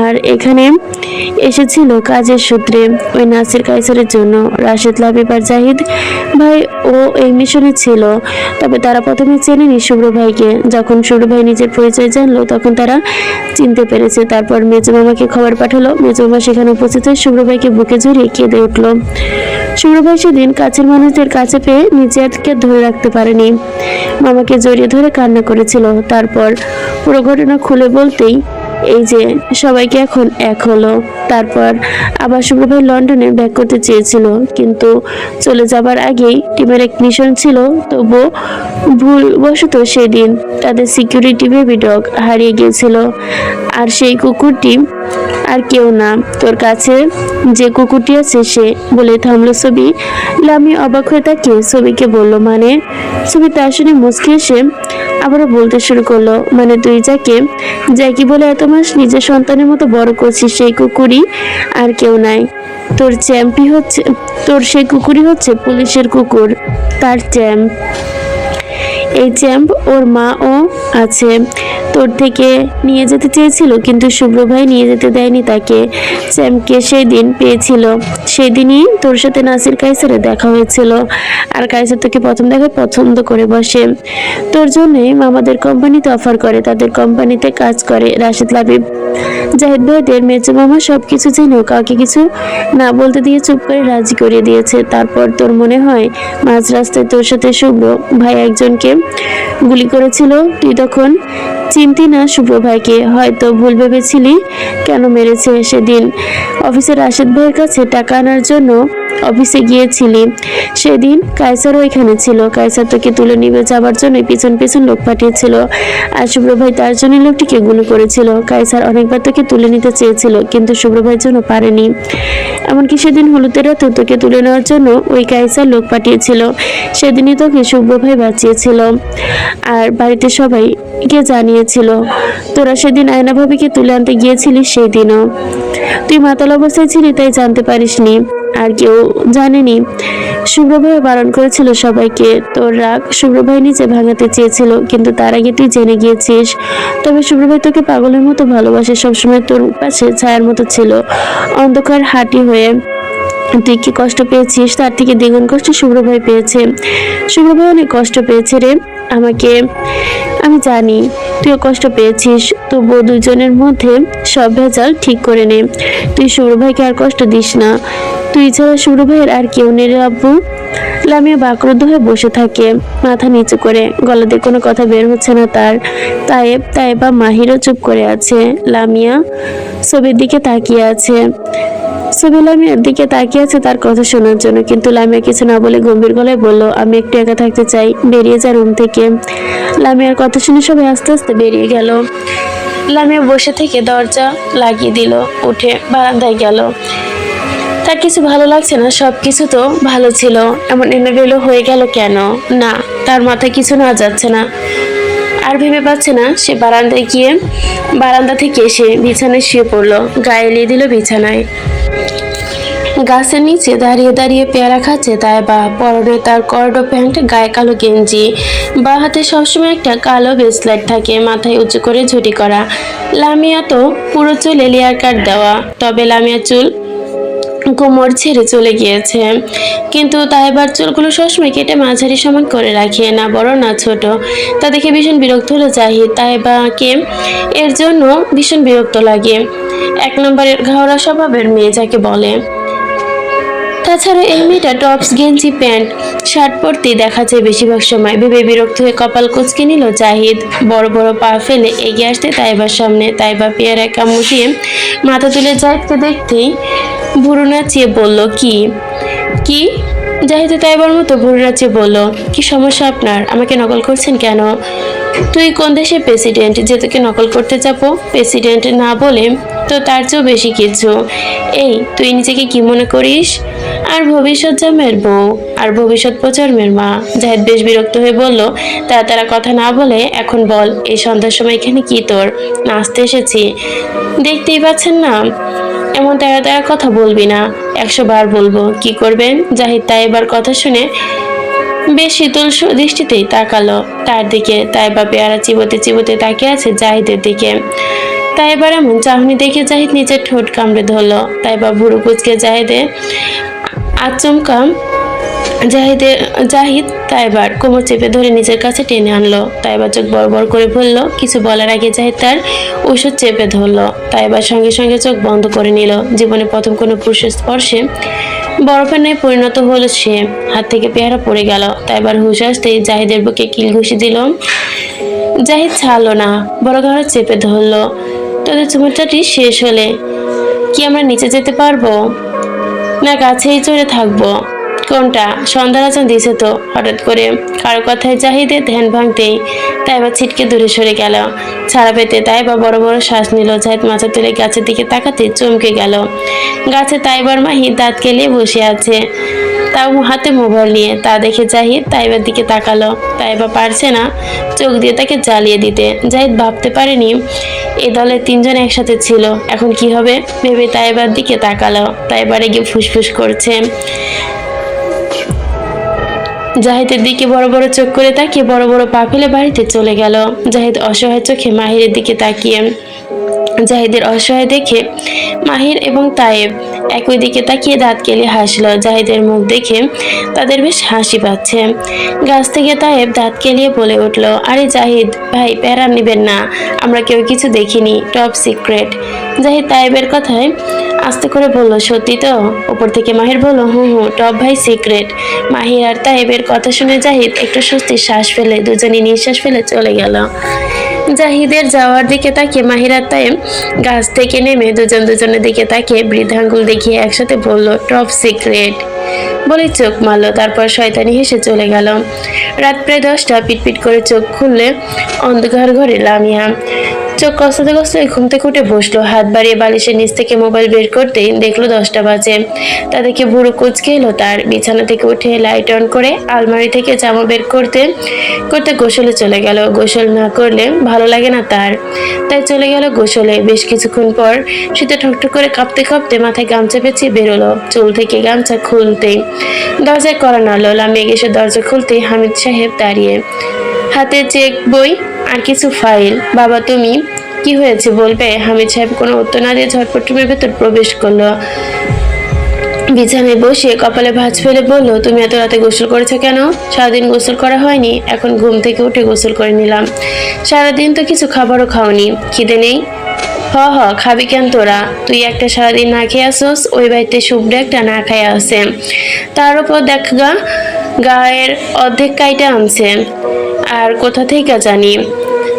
আর এখানে এসেছিল কাজের সূত্রে ওই নাসির কাইসারের জন্য। রাশেদ, লাবিব আর জাহিদ ভাই ও এই মিশনে ছিল। তবে তারা প্রথমে চেনেনি শুভ্র ভাইকে। যখন শুভ্র ভাই নিজের পরিচয় জানলো তখন তারা চিনতে পেরেছে। তারপর মেজো মামাকে খবর পাঠালো। মেজো মামা সেখানে উপস্থিত হয়ে শুভ্র ভাইকে বুকে জড়িয়ে কেঁদে উঠলো। শুভ্র ভাই সেদিন কাছের মানুষদের কাছে পেয়ে নিজেকে ধরে রাখতে পারেনি, মামাকে জড়িয়ে ধরে কান্না করেছিল। তারপর পুরো ঘটনা খুলে বলতেই এই যে সবাইকে এখন এক হলো। তারপর আবার শুভ্র ভাই লন্ডনে ব্যাক করতে চেয়েছিল, কিন্তু চলে যাবার আগেই টিমের এক মিশন ছিল। তবুও ভুলবশত সেদিন তাদের সিকিউরিটি বেবি ডগ হারিয়ে গিয়েছিল। আর সেই কুকুরটি আর কেউ না, তোর কাছে যে কুকুরটি আছে সে। বলে থামলো ছবি। লামি অবাক হয়ে তাকিয়ে ছবিকে বলল, মানে? ছবি তার শুনে মুচকি এসে আবারও বলতে শুরু করলো, মানে তুই যাকে বলে এত মাস নিজের সন্তানের মতো বড় করছিস সেই কুকুরই আর কেউ নাই। তোর সেই কুকুরই হচ্ছে পুলিশের কুকুর, তার চ্যাম্প। এই চ্যাম্প ওর মাও আছে, তোর থেকে নিয়ে যেতে চেয়েছিল কিন্তু শুভ্র ভাই নিয়ে যেতে দেয়নি তাকে। চ্যাম্পকে সেই দিন পেয়েছিল, সেই দিনই তোর সাথে নাসির কাইসারের দেখা হয়েছিল। আর কাইসার তোকে প্রথম দেখায় পছন্দ করে বসে, তোর জন্যই মামাদের কোম্পানিতে অফার করে, তাদের কোম্পানিতে কাজ করে। রাশেদ লাবিব জাহিদ ভাইদের মেজো মামা সবকিছু জেনেও কাউকে কিছু না বলতে দিয়ে চুপ করে রাজি করিয়ে দিয়েছে। তারপর তোর মনে হয় মাঝ রাস্তায় তোর সাথে শুভ্র ভাই একজনকে গুলি করেছিল, তুই তখন চিনতি না শুভ্র ভাইকে, হয়তো ভুল ভেবেছিলি। কেন মেরেছে? সেদিন অফিসে রাশেদ ভাইয়ের কাছে টাকা আনার জন্য অফিসে গিয়েছিলি, সেদিন কায়সারও এখানে ছিল। কায়সার তোকে তুলে নিবে যাবার জন্য পিছন পিছন লোক পাঠিয়েছিল, আর শুভ্র ভাই তার জন্য লোকটিকে গুলি করেছিল। কায়সার অনেকবার তোকে তুলে নিতে চেয়েছিল কিন্তু শুভ্র ভাইয়ের জন্য পারেনি। এমনকি সেদিন হলুদের রাতে তোকে তুলে নেওয়ার জন্য ওই কায়সার লোক পাঠিয়েছিল, সেদিনই তোকে শুভ্র ভাই বাঁচিয়েছিল আর বাড়িতে সবাইকে জানিয়েছিল। তোরা সেদিন আয়না ভাবিকে তুলে আনতে গিয়েছিলিস, সেই দিনও তুই মাতাল অবস্থায় ছিলি তাই জানতে পারিসনি, আর কেউ জানেনি। শুভ্র ভাই বারণ করেছিল সবাইকে, তোর রাগ শুভ্র ভাই নিচে ভাঙাতে চেয়েছিল কিন্তু তার আগে তুই জেনে গিয়েছিস। তবে শুভ্র ভাই তোকে পাগলের মতো ভালোবাসে, সবসময় তোর পাশে ছায়ার মতো ছিল, অন্ধকার হাঁটি হয়ে। তুই কি কষ্ট পেয়েছিস তার থেকে দ্বিগুণ কষ্ট শুভ্র ভাই পেয়েছে। শুভ্র ভাই অনেক কষ্ট পেয়েছে রে, আমি জানি তুইও কষ্ট পেয়েছিস, তবুও দুজনের মধ্যে সব ভেজাল ঠিক করে নে। তুই শুভ্র ভাইকে আর কষ্ট দিস না, তুই ছাড়া শুভ্র ভাইয়ের আর কেউ নেই রে আব্বু। লামিয়া বাকরুদ্ধ হয়ে বসে থাকে, মাথা নিচু করে, গলাতে কোনো কথা বের হচ্ছে না তার। তায়েবা মাহিরও চুপ করে আছে। লামিয়া ছবির দিকে তাকিয়ে আছে, ছবি লামিয়ার দিকে তাকিয়ে আছে তার কথা শোনার জন্য, কিন্তু লামিয়া কিছু না বলে গম্ভীর গলায় বলল, আমি একটু একা থাকতে চাই, বেরিয়ে যা রুম থেকে। লামিয়ার কথা শুনে সবাই আস্তে আস্তে বেরিয়ে গেল। লামিয়া বসে থেকে দরজা লাগিয়ে দিল, উঠে বারান্দায় গেল। তার কিছু ভালো লাগছে না, সবকিছু তো ভালো ছিল, এমন এলোমেলো হয়ে গেল কেন? না, তার মাথায় কিছু না যাচ্ছে না, আর ভেবে পাচ্ছে না। সে বারান্দা থেকে এসে বিছানায় শুয়ে পড়লো, গায়ে এলিয়ে দিল বিছানায়। গাছের নিচে দাঁড়িয়ে দাঁড়িয়ে পেয়ারা খাচ্ছে তাইবা, পরনে তার কর্ডো প্যান্ট, গায়ে কালো গেঞ্জি, বা হাতে সবসময় একটা কালো ব্রেসলেট থাকে, মাথায় উঁচু করে ঝুটি করা। লামিয়া তো পুরো চুলে লেয়ার কাট দেওয়া, তবে লামিয়া চুল কোমর ছেড়ে চলে গিয়েছে, কিন্তু তাইবার চুলগুলো সবসময় কেটে মাঝারি সমান করে রাখে, না বড় না ছোট। তা দেখে ভীষণ বিরক্ত হলো জাহিদ, তাইবাকে এর জন্য ভীষণ বিরক্ত লাগে। এক নম্বরের ঘাওড়া স্বভাবের মেয়ে যাকে বলে। তাছাড়া এই মেয়েটা টপস, গেঞ্জি, প্যান্ট, শার্ট পরতেই দেখা যায় বেশিরভাগ সময়। ভেবে বিরক্ত হয়ে কপাল কুঁচকে নিল জাহিদ, বড় বড় পা ফেলে এগিয়ে আসতে তাইবার সামনে। তাইবা পেয়ারা কামড় দিয়ে মাথা তুলে জাহিদকে দেখতেই ভুরু নাচিয়ে বলল, কি কি? জাহিদ তাইবার মতো ভুরু নাচিয়ে বলল, কি সমস্যা আপনার? আমাকে নকল করছেন কেন? তুই কোন দেশের প্রেসিডেন্ট যে তোকে নকল করতে যাবো? প্রেসিডেন্ট না বলে তো তার চেয়েও বেশি কিছু। এই তুই নিজেকে কি মনে করিস? আর ভবিষ্যৎ জন্মের বউ, আর ভবিষ্যৎ প্রজন্মের মা। জাহিদ বেশ বিরক্ত হয়ে বলল, তারা কথা না বলে এখন বল, এই সন্ধ্যার সময় এখানে কি তোর? নাচতে এসেছি, দেখতেই পাচ্ছেন না? এমন তারা কথা বলবি না, 100 বার বলবো। কি করবেন? জাহিদ তাইবার কথা শুনে বেশ শীতল দৃষ্টিতেই তাকালো তার দিকে। তাইবা পেয়ারা চিবোতে চিবোতে তাকিয়ে আছে জাহিদের দিকে। তাইবার এমন চাহনি দেখে জাহিদ নিজের ঠোঁট কামড়ে ধরলো। তাইবা ভুরু কুচকে আচমকা জাহিদ তাইবার কোমর চেপে ধরে নিজের কাছে টেনে আনলো। তাইবা চোখ বড় বড় করে বলল, কিছু বলার আগে জাহিদ তার ওষুধ চেপে ধরলো। তাইবার সঙ্গে সঙ্গে চোখ বন্ধ করে নিল। জীবনে প্রথম কোনো পুরুষের স্পর্শে বরফের ন্যায় পরিণত হলো সে। হাত থেকে পেয়ারা পড়ে গেল। তাইবার হুঁশ আসতেই জাহিদের বুকে কিল ঘুষি দিল। জাহিদ ছাড়লো না, বড় ঘরে চেপে ধরলো। তোদের চুমুরটাটি শেষ হলে কি আমরা নিচে যেতে পারবো, না কাছেই চড়ে থাকবো? কোনটা? সন্ধ্যার আজান দিছে তো। হঠাৎ করে কারো কথায় জাহিদের ধ্যান ভাঙতেই তাইবা ছিটকে দূরে সরে গেল। ছাড়া পেতে তাইবা বড় বড় শ্বাস নিল। জাহিদ মাথা তুলে গাছের দিকে তাকাতে চমকে গেল। গাছে তাইবার মাহি দাঁত কেলিয়ে বসে আছে, তাও হাতে মোবাইল নিয়ে। তা দেখে জাহিদ তাইবার দিকে তাকালো। তাইবা পারছে না চোখ দিয়ে তাকে জ্বালিয়ে দিতে। জাহিদ ভাবতে পারেনি এ দলে 3 জন একসাথে ছিল, এখন কি হবে ভেবে তাইবার দিকে তাকালো। তাইবার গিয়ে ফুসফুস করছে, জাহিদের দিকে বড় বড় চোখ করে তাকিয়ে বড় বড় পা ফেলে বাড়িতে চলে গেল। জাহিদ অসহায় চোখে মাহিরের দিকে তাকিয়ে জাহিদের অসহায় দেখে মাহির এবং তায়েব একই দিকে তাকিয়ে দাঁত কেলে হাসলো। জাহিদের মুখ দেখে তাদের বেশ হাসি পাচ্ছে। গাছ থেকে তায়েব দাঁত কেলিয়ে বলে উঠল, আরে জাহিদ ভাই, প্যারা নেবেন না, আমরা কেউ কিছু দেখিনি, টপ সিক্রেট। জাহিদ তায়েবের কথায় আস্তে করে বলল, সত্যি তো? উপর থেকে মাহির বলল, হুম হুম, টপ ভাই সিক্রেট। মাহির আর তায়েবের কথা শুনে জাহিদ একটু স্বস্তির শ্বাস ফেলে দুজনে নিঃশ্বাস ফেলে চলে গেল। জাহিদের যাওয়ার দিকে তাকিয়ে মাহির আর তায়েব গাছ থেকে নেমে দুজনের দিকে তাকিয়ে বৃদ্ধাঙ্গুল দেখিয়ে একসাথে বলল, টপ সিক্রেট বলে চোখ মারল। তারপর শয়তানি হেসে চলে গেল। রাত প্রায় 10টা। পিটপিট করে চোখ খুললে অন্ধকার ঘরে লামিয়া। চোখ কষাতে কষাতে ঘুম থেকে উঠে বসলো। হাত বাড়িয়ে বালিশের নিচ থেকে মোবাইল বের করতেই দেখলো 10টা বাজে। তা দেখে বুড়ো কুচকে এলো তার। বিছানা থেকে উঠে লাইট অন করে আলমারি থেকে জামা বের করতে করতে গোসলে চলে গেল। গোসল না করলে ভালো লাগে না তার, তাই চলে গেল গোসলে। বেশ কিছুক্ষণ পর শীতে ঠকঠক করে কাঁপতে কাঁপতে মাথায় গামছা পেঁচিয়ে বেরোলো। চুল থেকে গামছা খুলতেই দরজায় কড়া নাড়লো। লামিয়া এসে দরজা খুলতেই হামিদ সাহেব দাঁড়িয়ে, হাতে চেক বই আর কিছু ফাইল। বাবা তুমি, কি হয়েছে বলবে? হামিদ সাহেব কোনো উত্তর না দিয়ে ঝটপট রুমের ভেতর প্রবেশ করলো। বিছানায় বসে কপালে ভাঁজ ফেলে বলল, তুমি এত রাতে গোসল করেছো কেন? সারাদিন গোসল করা হয়নি, এখন ঘুম থেকে উঠে গোসল করে নিলাম। সারাদিন তো কিছু খাবারও খাওনি, খিদে নেই? হ হ, খাবি কেন তোরা? তুই একটা সারাদিন না খেয়ে আসোস, ওই বাড়িতে শুভ্র একটা না খায় আছে, তার উপর দেখ গায়ের অর্ধেক কাইটা আনছে, আর কোথা থেকে জানি।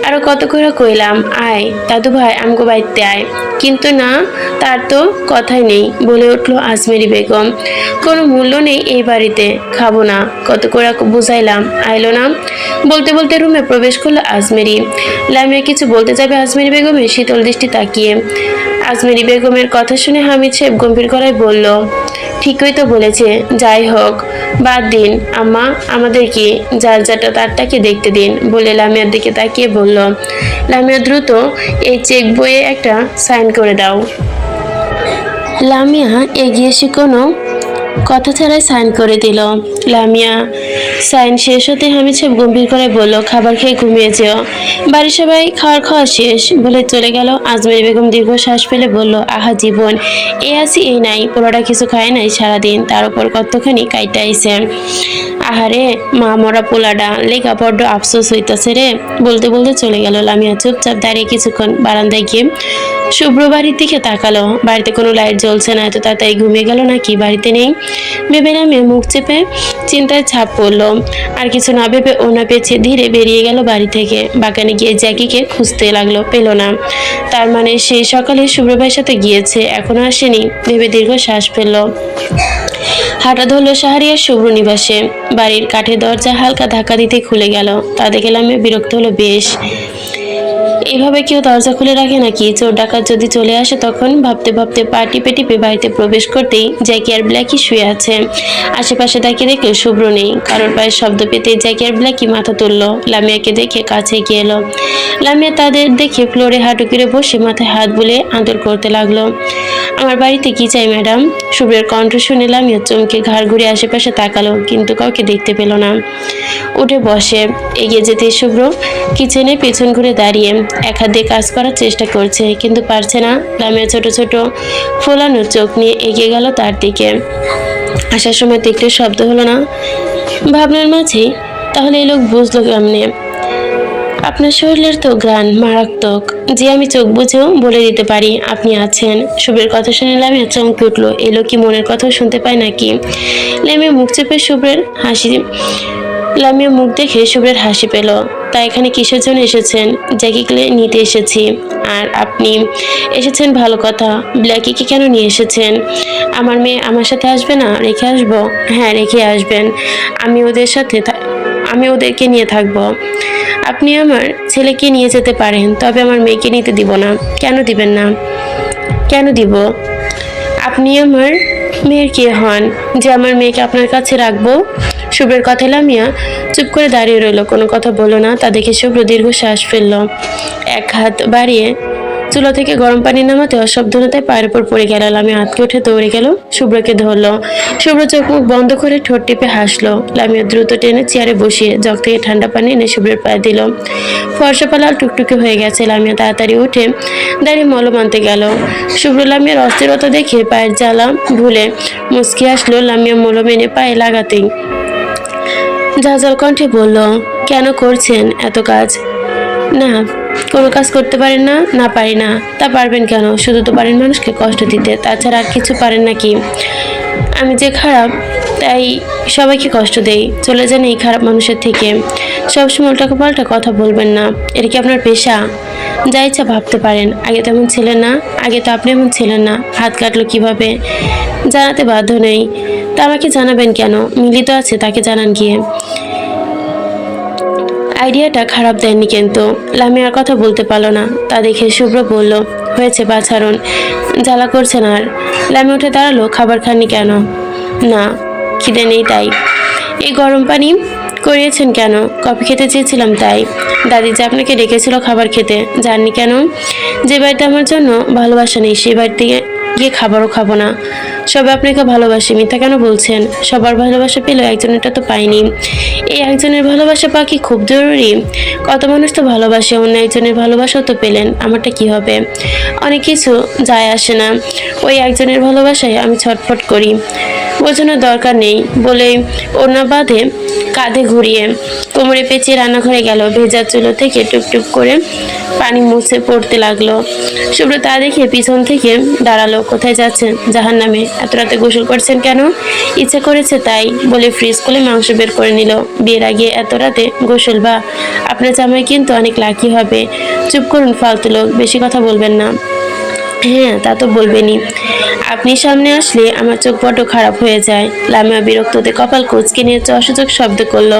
আরো কত করে কইলাম আয় দাদু ভাই আমগো বাড়িতে আয়, কিন্তু না, তার তো কথাই নেই, বলে উঠলো আজমেরি বেগম। কোনো মূল্য নেই এই বাড়িতে, খাবো না, কত করে বুঝাইলাম, আইলো না। বলতে বলতে রুমে প্রবেশ করলো আজমেরি। লামিয়া কিছু বলতে যাবে আজমেরি বেগমের শীতল দৃষ্টি তাকিয়ে। আজমেরি বেগমের কথা শুনে হামিদ সাহেব গম্ভীর গলায় বলল, ঠিকই তো বলেছে, যাই হোক বাদ দিন আম্মা, আমাদের কি, যার যাটা তারটাকে দেখতে দিন, বলে লামিয়ার দিকে তাকিয়ে বলল, লামিয়া দ্রুত এই চেক বইয়ে একটা সাইন করে দাও। লামিয়া এগিয়ে এসে কোনো কথা ছাড়াই সাইন করে দিল। লামিয়া সাইন শেষ হতে হামিদ সাহেব গম্ভীর করে বলল, খাবার খেয়ে ঘুমিয়ে যেও। বাড়ির সবাই খাওয়া শেষ বলে চলে গেল। আজমেরি বেগম দীর্ঘশ্বাস ফেলে বলল, আহা জীবন, এ আসি এই নাই, পোলাটা কিছু খায় নাই সারাদিন, তার উপর কতখানি কাইটা আইছে। আহারে মা মরা পোলাডা লেখা বড্ড আফসোস হইতাছে রে। বলতে বলতে চলে গেল। লামিয়া চুপচাপ দাঁড়িয়ে কিছুক্ষণ বারান্দায় গিয়ে শুভ্র বাড়ির দিকে তাকালো। বাড়িতে কোনো লাইট জ্বলছে না, এত তাড়াতাড়ি ঘুমিয়ে গেল নাকি, বাড়িতে নেই ভেবে লামিয়া মুখ চেপে চিন্তায় ছাপ পড়লো। আর কিছু না ভেবে ওনা পেঁচিয়ে ধীরে বেরিয়ে গেল বাড়ি থেকে। বাগানে গিয়ে জ্যাকিকে খুঁজতে লাগলো, পেল না। তার মানে সেই সকালে শুভ্র ভাইয়ের সাথে গিয়েছে, এখনো আসেনি ভেবে দীর্ঘ শ্বাস ফেলল। হাঁটা ধরল শাহরিয়ার শুভ্র নিবাসে। বাড়ির কাঠের দরজা হালকা ধাক্কা দিতে খুলে গেল। তা দেখে লামিয়া বিরক্ত হলো বেশ। এইভাবে কেউ দরজা খুলে রাখে নাকি? চোর ডাকাত যদি চলে আসে তখন? ভাবতে ভাবতে পা টিপে টিপে বাড়িতে প্রবেশ করতেই জ্যাকি আর ব্ল্যাকি শুয়ে আছে। আশেপাশে তাকিয়ে দেখলো শুভ্র নেই। কারোর পায়ের শব্দ পেতে জ্যাকি আর ব্ল্যাকি মাথা তুললো। লামিয়াকে দেখে কাছে গিয়ে এলো। লামিয়া তাদের দেখে ফ্লোরে হাঁটু করে বসে মাথায় হাত বুলে আদর করতে লাগলো। আমার বাড়িতে কি চাই ম্যাডাম? শুভ্রের কণ্ঠ শুনে লামিয়া চমকে ঘাড় ঘুরে আশেপাশে তাকালো, কিন্তু কাউকে দেখতে পেল না। উঠে বসে এগিয়ে যেতে শুভ্র কিচেনে পেছন ঘুরে দাঁড়িয়ে এক হাত দিয়ে কাজ করার চেষ্টা করছে, কিন্তু পারছে না। লামিয়া ছোট ছোট ফোলানো চোখ নিয়ে এগিয়ে গেল তার দিকে। আসার সময় তো একটু শব্দ হলো না। ভাবনার মাঝেই তাহলে এই লোক বুঝলো কেমনে? আপনার শরীরের তো ঘ্রাণ মারাত্মক, যে আমি চোখ বুঝেও বলে দিতে পারি আপনি আছেন। শুভ্রের কথা শুনে লামিয়া চমকে উঠলো। এই লোক কি মনের কথাও শুনতে পায় নাকি? লামিয়া মুখ চেপে শুভ্রের হাসি লামিয়া মুখ দেখে শুভ্রের হাসি পেল। তা এখানে কিসের জন্য এসেছেন? জ্যাকিকে নিতে এসেছি। আর আপনি এসেছেন ভালো কথা, ব্ল্যাকিকে কেন নিয়ে এসেছেন? আমার মেয়ে আমার সাথে আসবে না? রেখে আসবো? হ্যাঁ রেখে আসবেন, আমি ওদেরকে নিয়ে থাকবো। আপনি আমার ছেলেকে নিয়ে যেতে পারেন, তবে আমার মেয়েকে নিতে দিব না। কেন দিবেন না? কেন দিব? আপনি আমার মেয়ের কে হন যে আমার মেয়েকে আপনার কাছে রাখবো? শুভ্রের কথা লামিয়া চুপ করে দাঁড়িয়ে রইল, কোনো কথা বলল না। তা দেখে শুভ্র দীর্ঘ শ্বাস ফেলল। এক হাত বাড়িয়ে চুলা থেকে গরম পানি নামাতে অসাবধানতায় পায়ের উপর পড়ে গেল। লামিয়া আঁতকে উঠে দৌড়ে গেল, শুভ্রকে ধরলো। শুভ্র চোখ মুখ বন্ধ করে ঠোঁট টিপে হাসলো। লামিয়া দ্রুত টেনে চেয়ারে বসিয়ে জগ থেকে ঠান্ডা পানি এনে শুভ্রের পায়ে দিল। ফর্সা পা লাল টুকটুকে হয়ে গেছে। লামিয়া তাড়াতাড়ি উঠে দাঁড়িয়ে মলম আনতে গেল। শুভ্র লামিয়ার অস্থিরতা দেখে পায়ের জ্বালা ভুলে মুচকি আসলো। লামিয়া মলম এনে পায়ে লাগাতেই ঝাঁঝাল কণ্ঠে বলল, কেন করছেন এত কাজ? না, কোনো কাজ করতে পারেন না? না পারি না। তা পারবেন কেন? শুধু তো পারেন মানুষকে কষ্ট দিতে, তাছাড়া আর কিছু পারেন নাকি? আমি যে খারাপ তাই সবাইকে কষ্ট দেই। চলে যান এই খারাপ মানুষের থেকে। সবসময় উল্টাকে পাল্টা কথা বলবেন না। এটা কি আপনার পেশা? যা ইচ্ছা ভাবতে পারেন। আগে তেমন ছিলেন না। আগে তো আপনি এমন ছিলেন না। হাত কাটলো কিভাবে? জানাতে বাধ্য নেই। তা আমাকে জানাবেন কেন? মিলিত আছে, তাকে জানান গিয়ে। আইডিয়াটা খারাপ দেননি কিন্তু। লামিয়ার কথা বলতে পারলো না। তা দেখে শুভ্র বলল, হয়েছে বা ছাড়ুন, জ্বালা করছে না আর। লামি উঠে দাঁড়ালো, খাবার খাননি কেন? না, খিদে নেই তাই। এই গরম পানি করিয়েছেন কেন? কফি খেতে চেয়েছিলাম তাই। দাদি যে আপনাকে ডেকেছিল খাবার খেতে, জাননি কেন? যে বাড়িতে আমার জন্য ভালোবাসা নেই সেই বাড়িতে গিয়ে খাবারও খাবো না। সবাই আপনাকে ভালোবাসে, মিথ্যা কেন বলছেন? সবার ভালোবাসা পেলেও একজনেরটা তো পাইনি। এই একজনের ভালোবাসা পাওয়া কি খুব জরুরি? কত মানুষ তো ভালোবাসে, অন্য একজনের ভালোবাসাও তো পেলেন, আমারটা কি হবে? অনেক কিছু যায় আসে না, ওই একজনের ভালোবাসায় আমি ছটফট করি। বোঝানোর দরকার নেই বলে ওড়না বাঁধে কাঁধে ঘুরিয়ে কোমরে পেঁচিয়ে রান্নাঘরে গেল। ভেজা চুলো থেকে টুপটুপ করে পানি মুছে পড়তে লাগলো। শুভ্র তা দেখে পিছন থেকে দাঁড়ালো। কোথায় যাচ্ছেন? জাহান্নামে। এত রাতে গোসল করছেন কেন? ইচ্ছে করেছে তাই বলে ফ্রিজ খুলে মাংস বের করে নিল। বিয়ের আগে এত রাতে গোসল? বা আপনার জামাই কিন্তু অনেক লাকি হবে। চুপ করুন ফালতু লোক, বেশি কথা বলবেন না। হ্যাঁ, তা তো বলবেনই। আপনি সামনে আসলে আমার চোখ বড্ড খারাপ হয়ে যায়। লামিয়া বিরক্ততে কপাল কুঁচকে নিয়ে অসহযোগ শব্দ করলো,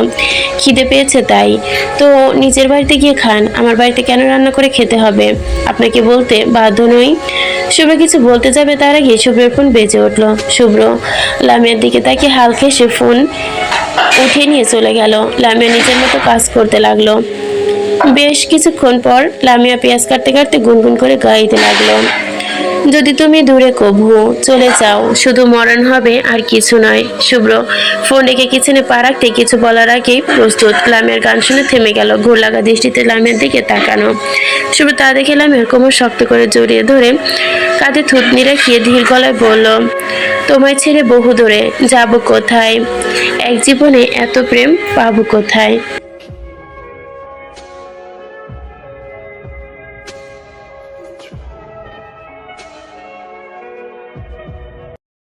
খিদে পেয়েছে তাই। তো নিজের বাড়িতে গিয়ে খান, আমার বাড়িতে কেন রান্না করে খেতে হবে? আপনাকে বলতে বাধ্য নই। শুভ্র কিছু বলতে যাবে তার আগে শুভ্রের ফোন বেজে উঠলো। শুভ্র লামিয়ার দিকে তাকে হাল খেসে ফোন উঠিয়ে নিয়ে চলে গেল। লামিয়া নিজের মতো কাজ করতে লাগলো। বেশ কিছুক্ষণ পর লামিয়া পেঁয়াজ কাটতে কাটতে গুনগুন করে গাইতে লাগলো, যদি তুমি দূরে কভু চলে যাও, শুধু মরণ হবে আর কিছু নয়। শুভ্র ফোন রেখে কিচেনে পা রাখতে কিছু বলার আগেই প্রস্তুত। লামিয়ার গান শুনে থেমে গেল, ঘোর লাগা দৃষ্টিতে লামিয়ার দিকে তাকানো। শুভ্র তা দেখে লামিয়ার কোমর শক্ত করে জড়িয়ে ধরে কাঁধে থুতনি রেখে ধীর গলায় বলল, তোমায় ছেড়ে বহু দূরে যাব কোথায়? এক জীবনে এত প্রেম পাবো কোথায়?